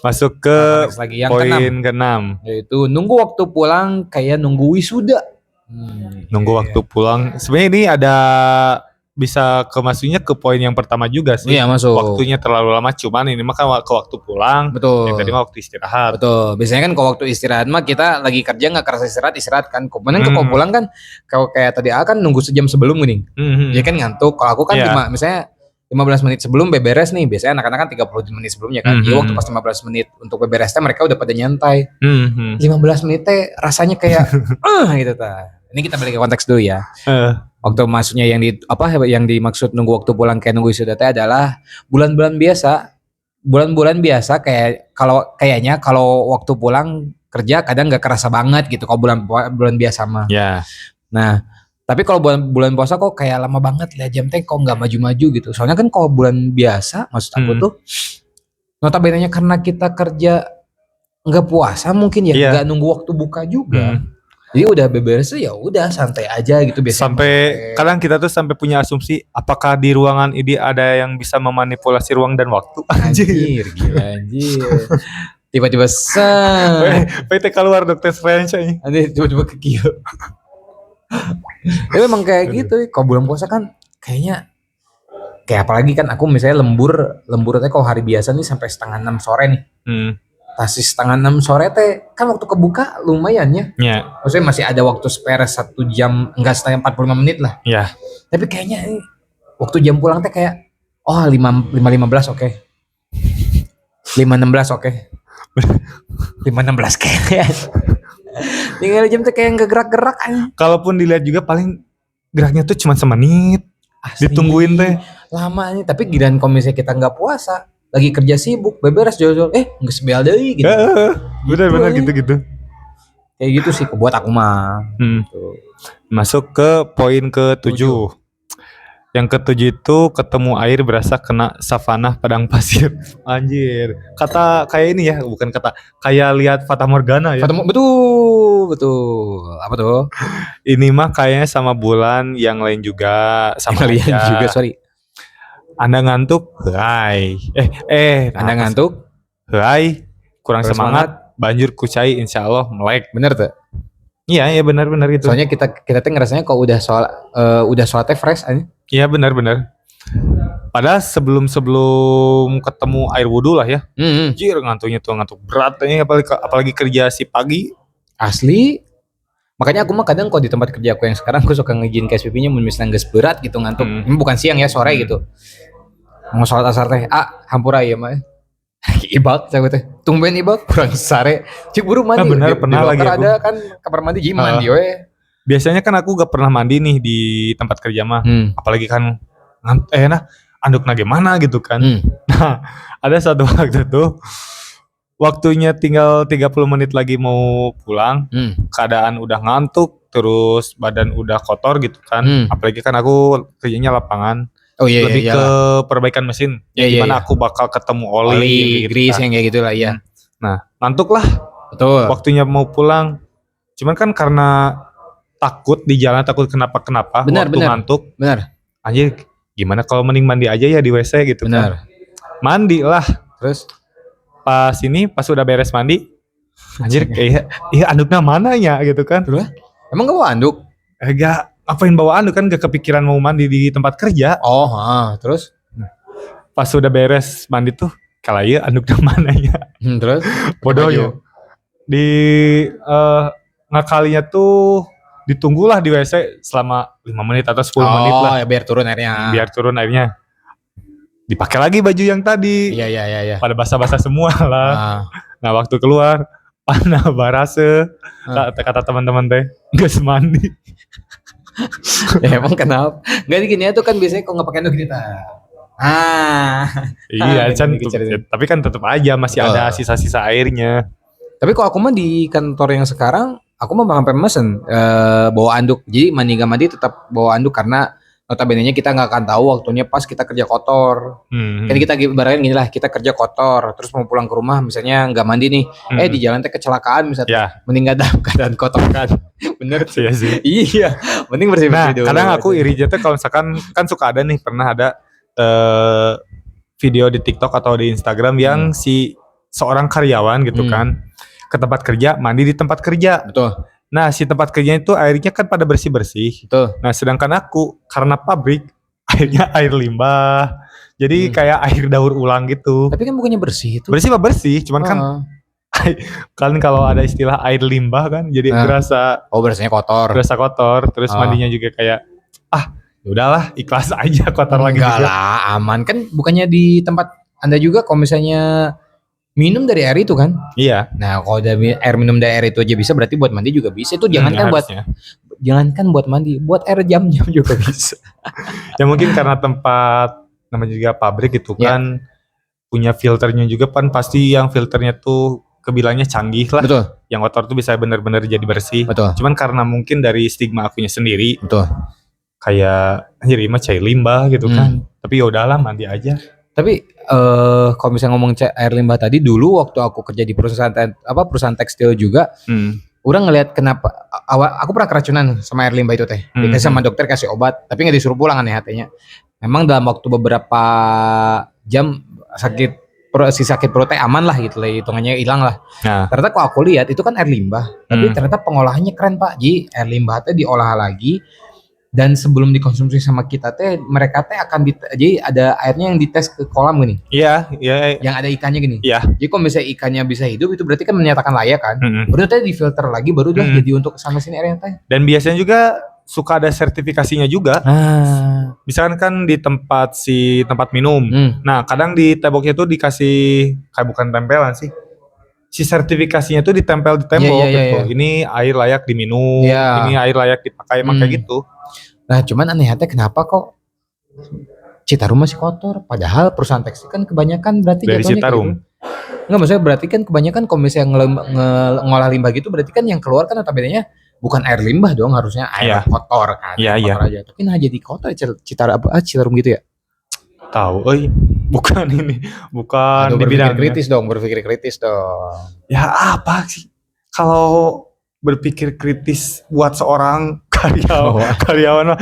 Masuk ke poin ke-6. Yaitu nunggu waktu pulang kayak nunggu wisuda. Nunggu waktu pulang. Sebenarnya ini ada bisa masuknya ke poin yang pertama juga sih. Iya, masuk. Waktunya terlalu lama, cuman ini mah kan ke waktu pulang. Betul. Yang tadi mah waktu istirahat. Betul. Biasanya kan kalau waktu istirahat mah kita lagi kerja nggak kerasa istirahat kan. Kemudian kalau pulang kan kalau kayak tadi kan nunggu sejam sebelum gini. Ya kan ngantuk. Kalau aku kan misalnya 15 menit sebelum beberes nih, biasanya anak-anak kan 30 menit sebelumnya kan. Jadi waktu pas 15 menit untuk beberesnya mereka udah pada nyantai. 15 menit rasanya kayak gitu ta. Ini kita balik ke konteks dulu ya. Eh, Waktu maksudnya yang dimaksud nunggu waktu pulang kayak nunggu wisuda teh adalah bulan-bulan biasa. Bulan-bulan biasa kayaknya kalau waktu pulang kerja kadang nggak kerasa banget gitu kalau bulan biasa mah. ya. Nah, tapi kalau bulan puasa kok kayak lama banget lihat jam teh kok nggak maju-maju gitu. Soalnya kan kalau bulan biasa maksud aku tuh notabene karena kita kerja nggak puasa mungkin ya Iya. nggak nunggu waktu buka juga. Hmm. Jadi udah beberes ya udah santai aja gitu biasanya. Sampai kadang kita tuh sampai punya asumsi apakah di ruangan ini ada yang bisa memanipulasi ruang dan waktu. anjir gila anjir. Tiba-tiba PT keluar Dokter Strange aja. nanti tiba-tiba ke Kio. Ya memang kayak gitu. Kalau bulan puasa kan kayaknya kayak apalagi kan aku misalnya lemburnya kalau hari biasa nih sampai 5:30 sore nih. Tasih 5:30 sore teh kan waktu kebuka lumayan ya. Ya. Maksudnya masih ada waktu spare 1 jam, enggak setengah 45 menit lah. Ya. Tapi kayaknya waktu jam pulang teh kayak 5:15 oke. 5:16 oke. 5:16 kayak. Tinggal jam teh kayak enggak gerak-gerak aja. Kalaupun dilihat juga paling geraknya tuh cuma semenit. Asli, Ditungguin teh. lama nih, tapi giliran kalau misalnya kita nggak puasa, lagi kerja sibuk, beberes jol-jol, nggak sebel deh gitu. Benar-benar gitu-gitu. Kayak gitu sih, buat aku mah. Tuh. Masuk ke poin ke-7. Yang ke-7 itu ketemu air berasa kena savana padang pasir. Anjir. Kata kayak ini ya, bukan kata kayak lihat Fata Morgana ya. Betul. Apa tuh? Ini mah kayaknya sama bulan yang lain juga sama Kalian aja. juga, sorry. Anda ngantuk? Hai. Anda ngantuk? Hai. Kurang semangat. Banjur kucai insya Allah melek. Bener tuh. Iya benar gitu. Soalnya kita tuh ngerasanya kalau udah sholatnya fresh aja. Iya benar. Padahal sebelum ketemu air wudhu lah ya. Jir ngantuknya tuh ngantuk berat nih apalagi kerja si pagi. Asli. Makanya aku mah kadang kalau di tempat kerja aku yang sekarang aku suka ngejin ke SPP-nya misalnya geus berat gitu ngantuk. Ini bukan siang ya, sore gitu. Mau sholat asar teh, hampura ya mah. Ibad saya teh. Tumben ibad kurang sare. Cik buru mandi. Benar pernah lagi aku. Ada kan kamar mandi jadi mandi we. Biasanya kan aku gak pernah mandi nih di tempat kerja mah. Apalagi kan anduk nage mana gitu kan. Nah, ada satu waktu tuh waktunya tinggal 30 menit lagi mau pulang. Keadaan udah ngantuk, terus badan udah kotor gitu kan. Apalagi kan aku kerjanya lapangan. Lebih ke perbaikan mesin. Gimana aku bakal ketemu oli grease yang kayak gitulah ya. Nah, ngantuk lah. Betul. Waktunya mau pulang. Cuman kan karena takut di jalan, takut kenapa-kenapa waktu ngantuk. Benar. Anjir, gimana kalau mending mandi aja ya di WC gitu. Benar. Kan. Mandi lah. Terus pas udah beres mandi, anjir kayak anduknya mana ya gitu kan. Terus? Emang gak bawa anduk? Enggak, ngapain bawa anduk kan gak kepikiran mau mandi di tempat kerja. Terus? Pas udah beres mandi tuh, kalau iya anduknya mana ya. Terus? Bodoh yo. Di ngakalinya tuh ditunggulah di WC selama 5 menit atau 10 menit lah. Ya biar turun airnya. Dipakai lagi baju yang tadi. Iya. Pada basah-basah semua lah. Nah waktu keluar, panah barase. Kata teman-teman teh, gak semandi. Ya emang kenapa? Gak gini ya tuh kan biasanya kalau gak pakai anduk kita. Iya kan. Tapi kan tetap aja masih ada sisa-sisa airnya. Tapi kalau aku mah di kantor yang sekarang, aku mah sampai mesen bawa anduk. Jadi mandi gak mandi tetap bawa anduk karena notabene-nya kita nggak akan tahu waktunya pas kita kerja kotor. Kan kita ibaratnya gini lah, kita kerja kotor, terus mau pulang ke rumah misalnya nggak mandi nih, di jalan teh kecelakaan misalnya, mending nggak dalam keadaan kotor kan. Bener sih. Iya, mending bersih-bersih dulu. Kadang aku iri tuh kalau misalkan kan suka ada nih, pernah ada video di TikTok atau di Instagram yang si seorang karyawan gitu kan ke tempat kerja, mandi di tempat kerja. Betul. Nah si tempat kerjanya itu airnya kan pada bersih-bersih. Betul. Nah sedangkan aku karena pabrik airnya air limbah. Jadi kayak air daur ulang gitu. Tapi kan bukannya bersih itu. Bersih, cuman kan kalau ada istilah air limbah kan jadi berasa bersihnya kotor. Berasa kotor, terus mandinya juga kayak udahlah ikhlas aja kotor lagi juga. Enggak lah, aman kan bukannya di tempat Anda juga kalau misalnya minum dari air itu kan? Iya. Nah, kalau air minum dari air itu aja bisa berarti buat mandi juga bisa. Itu jangan kan jangankan buat mandi, buat air jam-jam juga bisa. Ya mungkin karena tempat namanya juga pabrik gitu Ya. kan punya filternya juga kan, pasti yang filternya tuh kebilangnya canggih lah. Betul, Yang kotor tuh bisa benar-benar jadi bersih. betul, Cuman karena mungkin dari stigma akunya sendiri betul. kayak anjir ini mah cair limbah gitu kan. Tapi ya udahlah mandi aja. Tapi kalau misalnya ngomong air limbah tadi, dulu waktu aku kerja di perusahaan tekstil juga, orang ngelihat kenapa aku pernah keracunan sama air limbah itu teh. Dikasih sama dokter, kasih obat, tapi nggak disuruh pulang aneh-anehnya. Memang dalam waktu beberapa jam si sakit perutnya aman lah gitu lah, hitungannya hilang lah. Nah, Ternyata kok aku lihat itu kan air limbah, tapi ternyata pengolahannya keren Pak. Jadi air limbah teh diolah lagi, dan sebelum dikonsumsi sama kita teh, mereka teh akan jadi ada airnya yang dites ke kolam gini. iya, iya. Yang ada ikannya gini. Iya. Jadi kalau misalnya ikannya bisa hidup, itu berarti kan menyatakan layak kan. Baru teh difilter lagi, baru udah jadi untuk sama sini airnya teh. Dan biasanya juga suka ada sertifikasinya juga. Misalkan kan di tempat minum. Nah, kadang di temboknya tuh dikasih kayak bukan tempelan sih. Si sertifikasinya tuh ditempel di tembok gitu. Ini air layak diminum, ini air layak dipakai, kayak gitu. Nah, cuman anehnya kenapa kok Citarum masih kotor? Padahal perusahaan tekstil kan kebanyakan berarti dari Citarum. Enggak, maksudnya berarti kan kebanyakan kalau misalnya ngolah limbah gitu, berarti kan yang keluar kan notabene-nya bukan air limbah dong, harusnya air kotor kan. Kotor aja. Tapi nah jadi kotor Citarum gitu ya? Tahu, bukan ini, bukan di bidang berpikir kritis dong. Ya apa sih? Kalau berpikir kritis buat seorang karyawan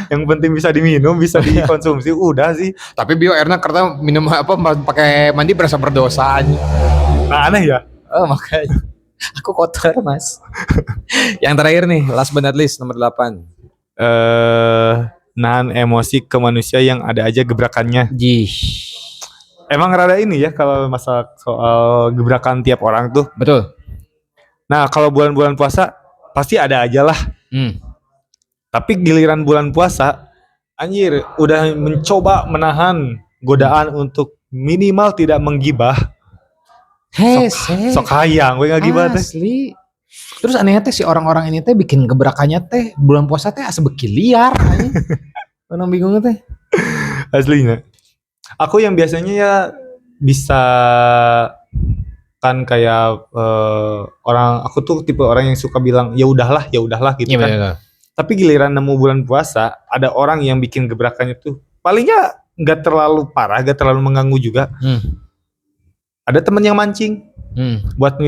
yang penting bisa diminum, bisa dikonsumsi, udah sih. Tapi bio airnya karena minum pakai mandi berasa berdosa aja. Nah, aneh ya? Makanya aku kotor, Mas. Yang terakhir nih, last but not least, nomor 8. Nahan emosi ke manusia yang ada aja gebrakannya. Jih. Emang rada ini ya kalau masalah soal gebrakan tiap orang tuh. Betul. Nah, kalau bulan-bulan puasa pasti ada aja lah. Tapi giliran bulan puasa, anjir, udah mencoba menahan godaan untuk minimal tidak menggibah. Sok hayang gue ngagibah teh. Asli. Terus anehnya teh si orang-orang ini teh bikin gebrakannya teh bulan puasa teh asa beki liar. Orang bingung teh. Aslinya. Aku yang biasanya ya bisa kan kayak aku tuh tipe orang yang suka bilang ya udahlah gitu kan. Bener. Tapi giliran nemu bulan puasa, ada orang yang bikin gebrakannya tuh palingnya nggak terlalu parah, nggak terlalu mengganggu juga. Ada temen yang mancing buat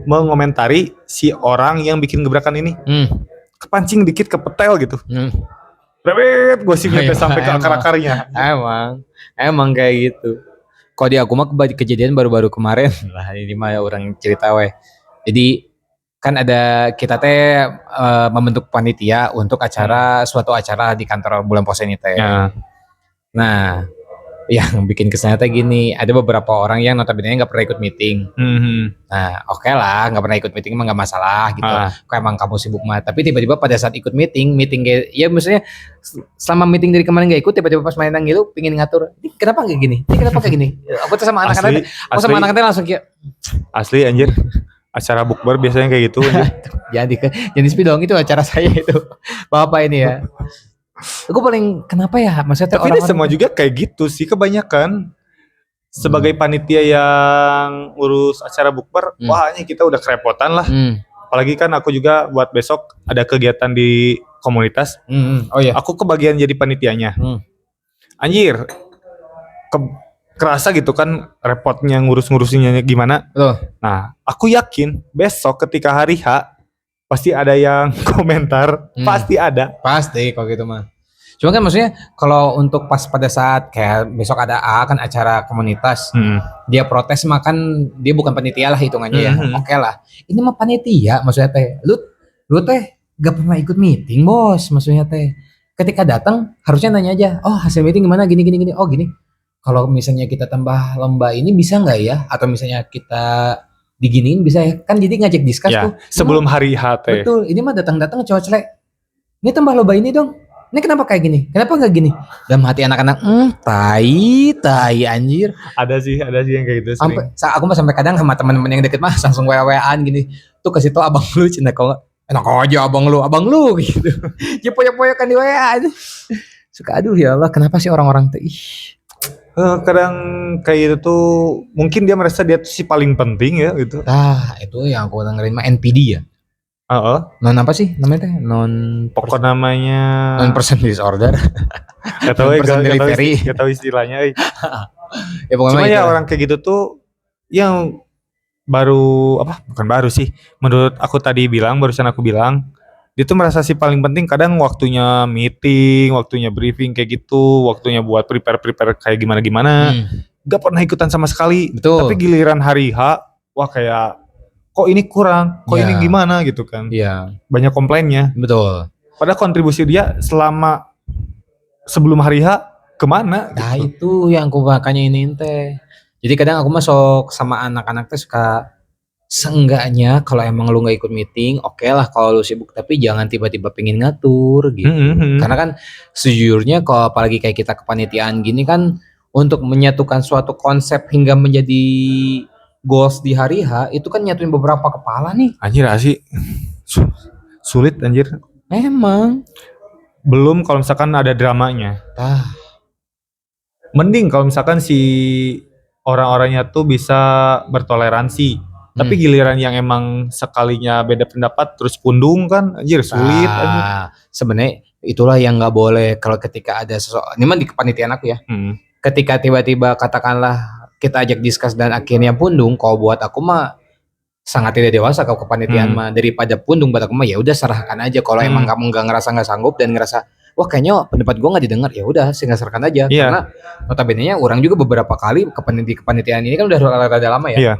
mengomentari si orang yang bikin gebrakan ini. Kepancing dikit, kepetel gitu. Rebet gosipnya sampai ke akar-akarnya. Emang kayak gitu. Kalau di aku mah kejadian baru-baru kemarin lah, ini mah orang cerita weh. Jadi kan ada kita teh membentuk panitia untuk suatu acara di kantor bulan puasa ini teh. Nah, yang bikin kesannya teh gini, ada beberapa orang yang notabene nggak pernah ikut meeting. Nah, oke lah, nggak pernah ikut meeting emang nggak masalah gitu. Kok emang kamu sibuk mah. Tapi tiba-tiba pada saat ikut meeting kayak, ya maksudnya selama meeting dari kemarin nggak ikut, tiba-tiba pas main ngilu pingin ngatur. Ini kenapa kayak gini? Aku tuh sama anak-anak, sama anak-anak langsung kayak. Asli anjir. Acara bukber biasanya kayak gitu. Jadi spidong itu acara saya itu. Bapak ini ya. Aku paling kenapa ya maksudnya tapi orang semua juga kayak gitu sih kebanyakan. Sebagai panitia yang urus acara bukber, wah ini kita udah kerepotan lah. Apalagi kan aku juga buat besok ada kegiatan di komunitas. Oh iya. Aku kebagian jadi panitianya. Anjir. Kerasa gitu kan repotnya ngurus-ngurusinnya gimana. Nah, aku yakin besok ketika hari H pasti ada yang komentar, pasti ada. Pasti kalau gitu mah. Cuma kan maksudnya kalau untuk pas pada saat kayak besok ada kan acara komunitas, dia protes mah kan dia bukan panitia lah hitungannya ya. Oke lah. Ini mah panitia maksudnya teh. Lu teh gak pernah ikut meeting, Bos, maksudnya teh. Ketika datang harusnya nanya aja, "Oh, hasil meeting gimana? Gini. Oh, gini. Kalau misalnya kita tambah lomba ini bisa nggak ya? Atau misalnya kita diginiin bisa ya?" Kan jadi ngajak diskus tuh. Sebelum hari H teh. Betul. Ini mah datang cowok celek. Ini tambah lomba ini dong. Ini kenapa kayak gini? Kenapa nggak gini? Dalam hati anak-anak, tai anjir. Ada sih yang kayak gitu. Aku mah sampai kadang sama teman-teman yang deket mah langsung wa-waan gini. Tuh kasih tau abang lu cina kok enak aja abang lu gitu. Dia poyok-poyokan di WA aja. Suka aduh ya Allah, kenapa sih orang-orang tuh Kadang kayak gitu tuh mungkin dia merasa dia tuh si paling penting ya gitu. itu yang aku dengerin mah NPD ya. Non apa sih namanya teh? Pokok namanya Non person disorder. gak tahu person delivery. gak tahu istilahnya. Ya pokoknya Cuma ya itu. orang kayak gitu tuh yang bukan baru sih, menurut aku barusan aku bilang dia tuh merasa si paling penting. Kadang waktunya meeting, waktunya briefing kayak gitu, waktunya buat prepare kayak gimana gak pernah ikutan sama sekali. Betul. Tapi giliran hari H, wah kayak kok ini kurang, kok ini gimana gitu kan. Iya. Banyak komplainnya. Betul. Padahal kontribusi dia selama sebelum hari H kemana Nah gitu. itu yang aku makanya ini teh. Jadi kadang aku masuk sama anak-anak tuh suka seenggaknya kalau emang lu nggak ikut meeting, oke lah kalau lu sibuk, tapi jangan tiba-tiba pengen ngatur gitu. Karena kan sejujurnya kalau apalagi kayak kita kepanitiaan gini kan untuk menyatukan suatu konsep hingga menjadi goals di hari H itu kan nyatuin beberapa kepala nih. Anjir asik. Sulit anjir. Emang. Belum kalau misalkan ada dramanya. Mending kalau misalkan si orang-orangnya tuh bisa bertoleransi. Tapi giliran yang emang sekalinya beda pendapat terus pundung kan anjir sulit anjir. Sebenarnya itulah yang nggak boleh kalau ketika ada sesuatu. Ini mah di kepanitiaan aku ya. Ketika tiba-tiba katakanlah kita ajak diskus dan akhirnya pundung, kalau buat aku mah sangat tidak dewasa kalau kepanitiaan mah. Daripada pundung buat aku mah ya udah serahkan aja. Kalau emang kamu nggak sanggup dan ngerasa wah kayaknya pendapat gue nggak didengar, ya udah serahkan aja. Karena notabene-nya orang juga beberapa kali kepanitiaan ini kan udah rada lama ya.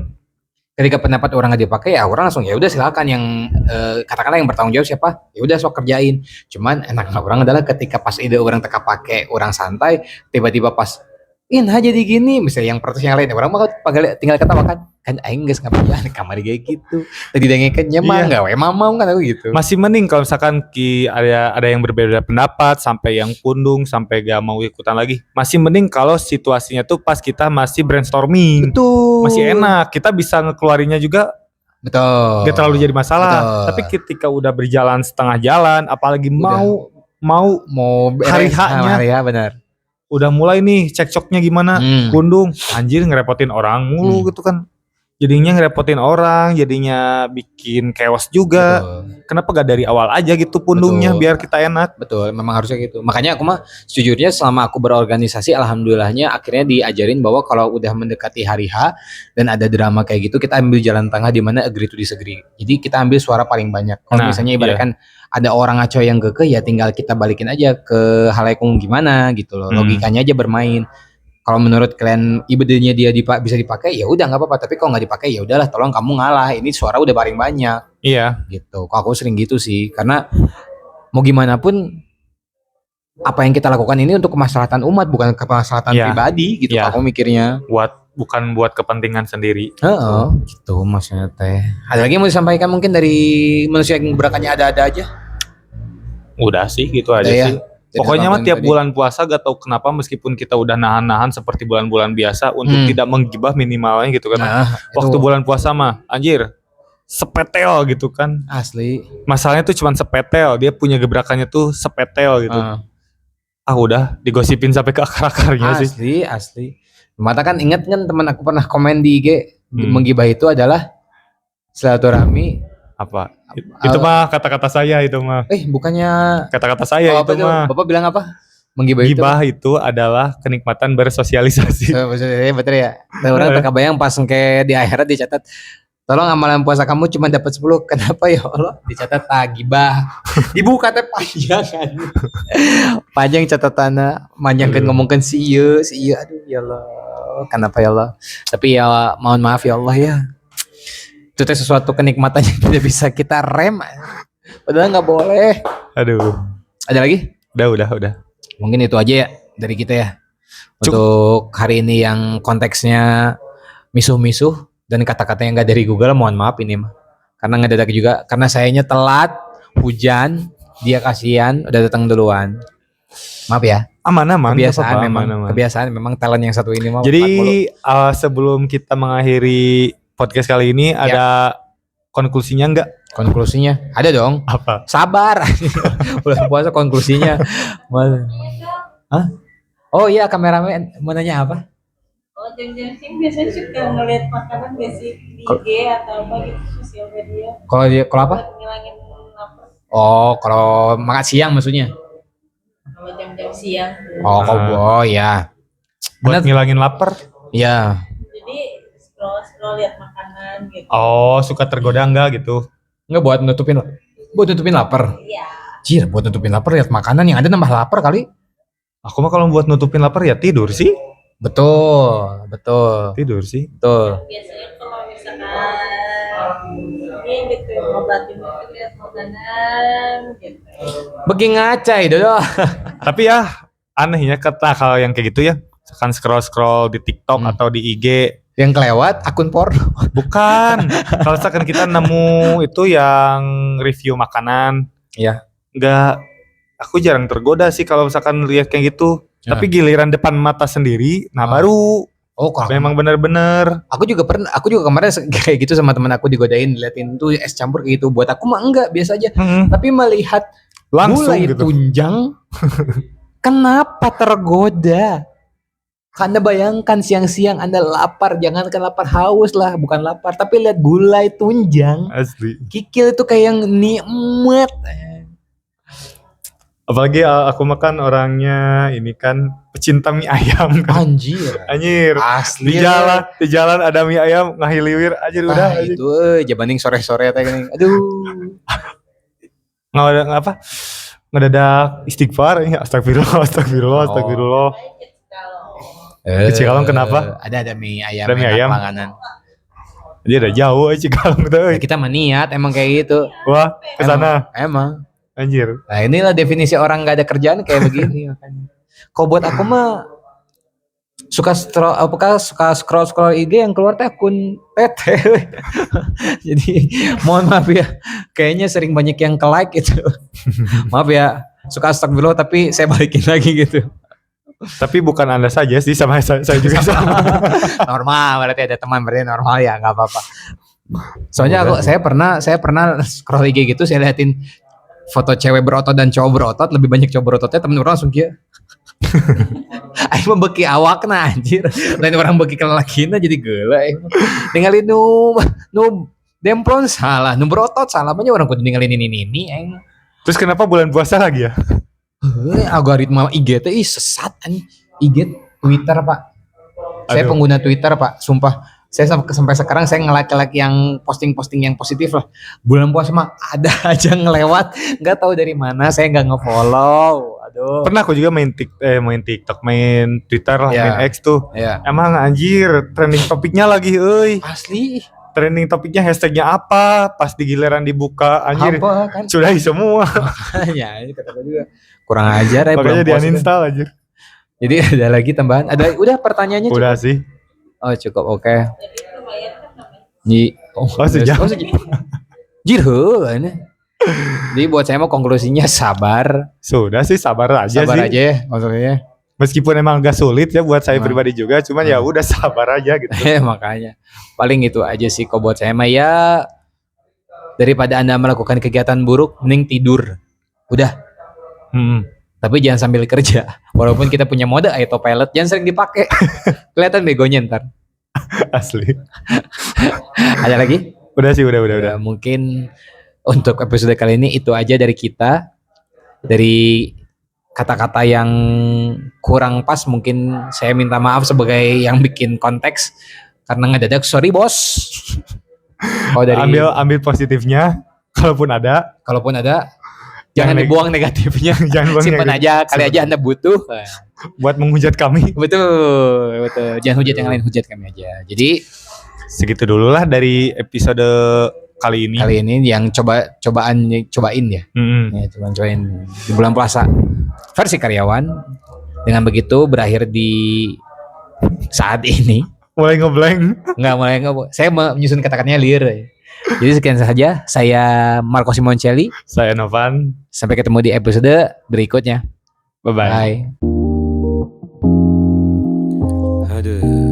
Ketika pendapat orang nggak dipakai ya orang langsung ya udah silakan yang katakanlah yang bertanggung jawab siapa, ya udah sok kerjain. Cuman enaknya orang adalah ketika pas ide orang teka pakai orang santai, tiba-tiba pas jadi gini, misalnya yang protes yang lain orang mah tinggal ketawakan kan aing geus ngapain kamar kayak gitu. Tadi dengekeun mah enggak we mamau kan aku gitu. Masih mending kalau misalkan ada yang berbeda pendapat sampai yang pundung sampai gak mau ikutan lagi. Masih mending kalau situasinya tuh pas kita masih brainstorming. Betul. Masih enak, kita bisa ngekeluarinnya juga. Betul. Gak terlalu jadi masalah. Tapi ketika udah berjalan setengah jalan, apalagi mau hari H-nya. Hari H benar. Udah mulai nih cekcoknya gimana, pundung, anjir ngerepotin orang mulu gitu kan. Jadinya ngerepotin orang, jadinya bikin chaos juga. Kenapa gak dari awal aja gitu pundungnya biar kita enak. Betul, memang harusnya gitu. Makanya aku mah sejujurnya selama aku berorganisasi alhamdulillahnya akhirnya diajarin bahwa kalau udah mendekati hari H dan ada drama kayak gitu kita ambil jalan tengah di mana agree to disagree. Jadi kita ambil suara paling banyak. Kalau misalnya ibaratkan ada orang ngaco yang kekeh ya tinggal kita balikin aja ke halayak umum gimana gitu loh. Logikanya aja bermain. Kalau menurut kalian idenya dia bisa dipakai ya udah nggak apa-apa, tapi kalau nggak dipakai ya udahlah tolong kamu ngalah, ini suara udah paling banyak. Iya gitu. Kalau aku sering gitu sih, karena mau gimana pun apa yang kita lakukan ini untuk kemaslahatan umat bukan kemaslahatan pribadi gitu. Aku mikirnya bukan buat kepentingan sendiri. Gitu maksudnya teh. Ada lagi yang mau disampaikan mungkin dari manusia yang gerakannya ada-ada aja? Udah sih gitu aja sih. Pokoknya mah tiap bulan puasa gak tahu kenapa meskipun kita udah nahan-nahan seperti bulan-bulan biasa untuk tidak menggibah minimalnya gitu kan. Waktu bulan puasa mah anjir sepetel gitu kan. Asli. Masalahnya tuh cuman sepetel, dia punya gebrakannya tuh sepetel gitu. Udah digosipin sampai ke akar-akarnya sih. Asli. Mata kan inget kan teman aku pernah komen di IG menggibah itu adalah silaturahmi. Apa? Itu mah kata-kata saya itu mah. Bukannya kata-kata saya itu mah. Bapak bilang apa? Menggibah itu adalah kenikmatan bersosialisasi. Betul ya. Dan orang terkebayang pas kayak di akhirat dicatat, tolong amalan puasa kamu cuma dapat 10. Kenapa ya Allah? Dicatat gibah. Dibuka teh panjang kan. Panjang catatannya, panjangkeun ngomongkeun si ieu. Aduh ya Allah. Kenapa ya Allah? Tapi ya mohon maaf ya Allah ya. Itu teh sesuatu kenikmatan yang tidak bisa kita rem. Padahal nggak boleh. Aduh. Ada lagi? Udah. Mungkin itu aja ya dari kita ya. Untuk hari ini yang konteksnya misuh-misuh dan kata-kata yang nggak dari Google, mohon maaf ini mah. Karena ngedadak juga. Karena sayanya telat, hujan, dia kasihan, udah datang duluan. Maaf ya. Aman. Kebiasaan memang talent yang satu ini mah. Jadi sebelum kita mengakhiri podcast kali ini ada konklusinya enggak? Konklusinya ada dong. Apa? Sabar. Bulan puasa konklusinya. Hah? Oh iya, kameramen mau nanya apa? Kalau jam-jam sih biasanya suka ngeliat makanan gak sih di IG atau apa gitu sosial media Kalau apa? buat ngilangin lapar. Oh, kalau makan siang maksudnya. Kalau jam-jam siang. Oh ya. Buat ngilangin lapar. Iya. Jadi scroll lihat makanan gitu. Oh, suka tergoda enggak gitu? Enggak buat nutupin lapar. Iya. Jir, buat nutupin lapar lihat makanan yang ada nambah lapar kali. Aku mah kalau buat nutupin lapar ya tidur sih. Betul. Tidur sih. Biasanya kalau misalkan ini gitu ngobatin itu lihat makanan gitu. Bagi ngaca itu doh. Tapi ya anehnya kata kalau yang kayak gitu ya, misalkan scroll di TikTok atau di IG, Yang kelewat akun porno. bukan. Kalau misalkan kita nemu itu yang review makanan, Iya. enggak, aku jarang tergoda sih kalau misalkan lihat kayak gitu. Ya. Tapi giliran depan mata sendiri, nah baru Oh, kalau memang benar-benar. aku juga kemarin kayak gitu sama teman aku digodain liatin tuh es campur kayak gitu. Buat aku mah enggak, biasa aja. Tapi melihat Langsung gulai gitu. tunjang, kenapa tergoda? Karena bayangkan siang-siang Anda lapar, jangankan lapar, haus lah, bukan lapar, tapi lihat gulai tunjang, Asli. kikil itu kayak yang nikmat. Apalagi aku makan orangnya ini kan pecinta mie ayam kan. Anjir. Anjir. Asli. Di jalan ada mie ayam ngahiliwir anjir udah Nah, anjir. itu jabaning sore-sore teh gini. Aduh. Nggak ada apa ngedadak istighfar ya astagfirullah. Di Cikalong kenapa? Ada mie ayam. Ada mie enak ayam. Langganan. Dia udah jauh aja Cikalong tuh. Ya, kita maniat emang kayak gitu. Wah, kesana Emang. anjir. Nah, inilah definisi orang gak ada kerjaan kayak begini makanya. Kok buat aku mah suka scroll IG yang keluar teh akun PT. Jadi mohon maaf ya, kayaknya sering banyak yang ke-like gitu. Maaf ya, suka astagfirullah tapi saya balikin lagi gitu. Tapi bukan Anda saja sih, sama saya juga sama. Normal, berarti ada teman, berarti normal ya, nggak apa-apa. Soalnya saya pernah scroll IG gitu, saya liatin foto cewek berotot dan cowok berotot, lebih banyak cowok berototnya, temen orang langsung kia. Aing mah beki awakna anjir. Lain orang beki kelakina jadi geula aing. Ninggalin nu demplon salah, nu berotot salah, banyak orang kudu ninggalin ini aing. Terus kenapa bulan puasa lagi ya? Algoritma IG teh sesat anjing. IG Twitter, Pak. Saya Aduh. pengguna Twitter, Pak. Sumpah. Saya sampai sekarang saya nge-like yang posting-posting yang positif lah. Bulan puasa mah ada aja ngelewat, nggak tahu dari mana, saya nggak nge-follow. Aduh. Pernah aku juga main TikTok, main Twitter lah, Ya. main X tuh. Ya. Emang anjir, trending topiknya lagi euy. Asli. Trending topiknya hashtagnya apa? Pas di giliran dibuka anjir. Apa kan? Sudah semua. Ya, ini kata gue juga. Kurang ajar ya Makanya bulan di puasa. uninstall anjir. Jadi ada lagi tambahan. Udah pertanyaannya Udah cukup. sih. Oh, cukup. Oke. Jadi lumayan kan namanya. Sejam. sejam. Jir, ini. Jadi buat saya mau konklusinya sabar. Sudah sih sabar aja Sabar sih. aja ya maksudnya. Meskipun emang agak sulit ya buat saya Nah. pribadi juga, cuman ya udah sabar aja gitu. Makanya paling itu aja sih kok buat saya mah ya, daripada Anda melakukan kegiatan buruk mending tidur. Udah, tapi jangan sambil kerja. Walaupun kita punya mode autopilot, jangan sering dipakai. Kelihatan begonya ntar. Asli. Ada lagi? Udah sih, udah. Ya, mungkin untuk episode kali ini itu aja dari kita. Dari kata-kata yang kurang pas mungkin saya minta maaf sebagai yang bikin konteks karena ngedadak, sorry bos. Kalau dari Ambil positifnya, kalaupun ada. jangan Yang dibuang negatifnya. Jangan buang Simpan negatif. aja, kali aja Anda butuh. Buat menghujat kami. Betul. Jangan hujat yang lain, hujat kami aja. Jadi Segitu dulu lah dari episode kali ini. kali ini yang cobain ya. Ya, cobain di bulan puasa versi karyawan. Dengan begitu berakhir di saat ini. Mulai ngeblank. Nggak, saya menyusun kata-katanya liar. Jadi sekian saja. Saya Marco Simoncelli. Saya Novan. Sampai ketemu di episode berikutnya. Bye-bye. Bye. Aduh.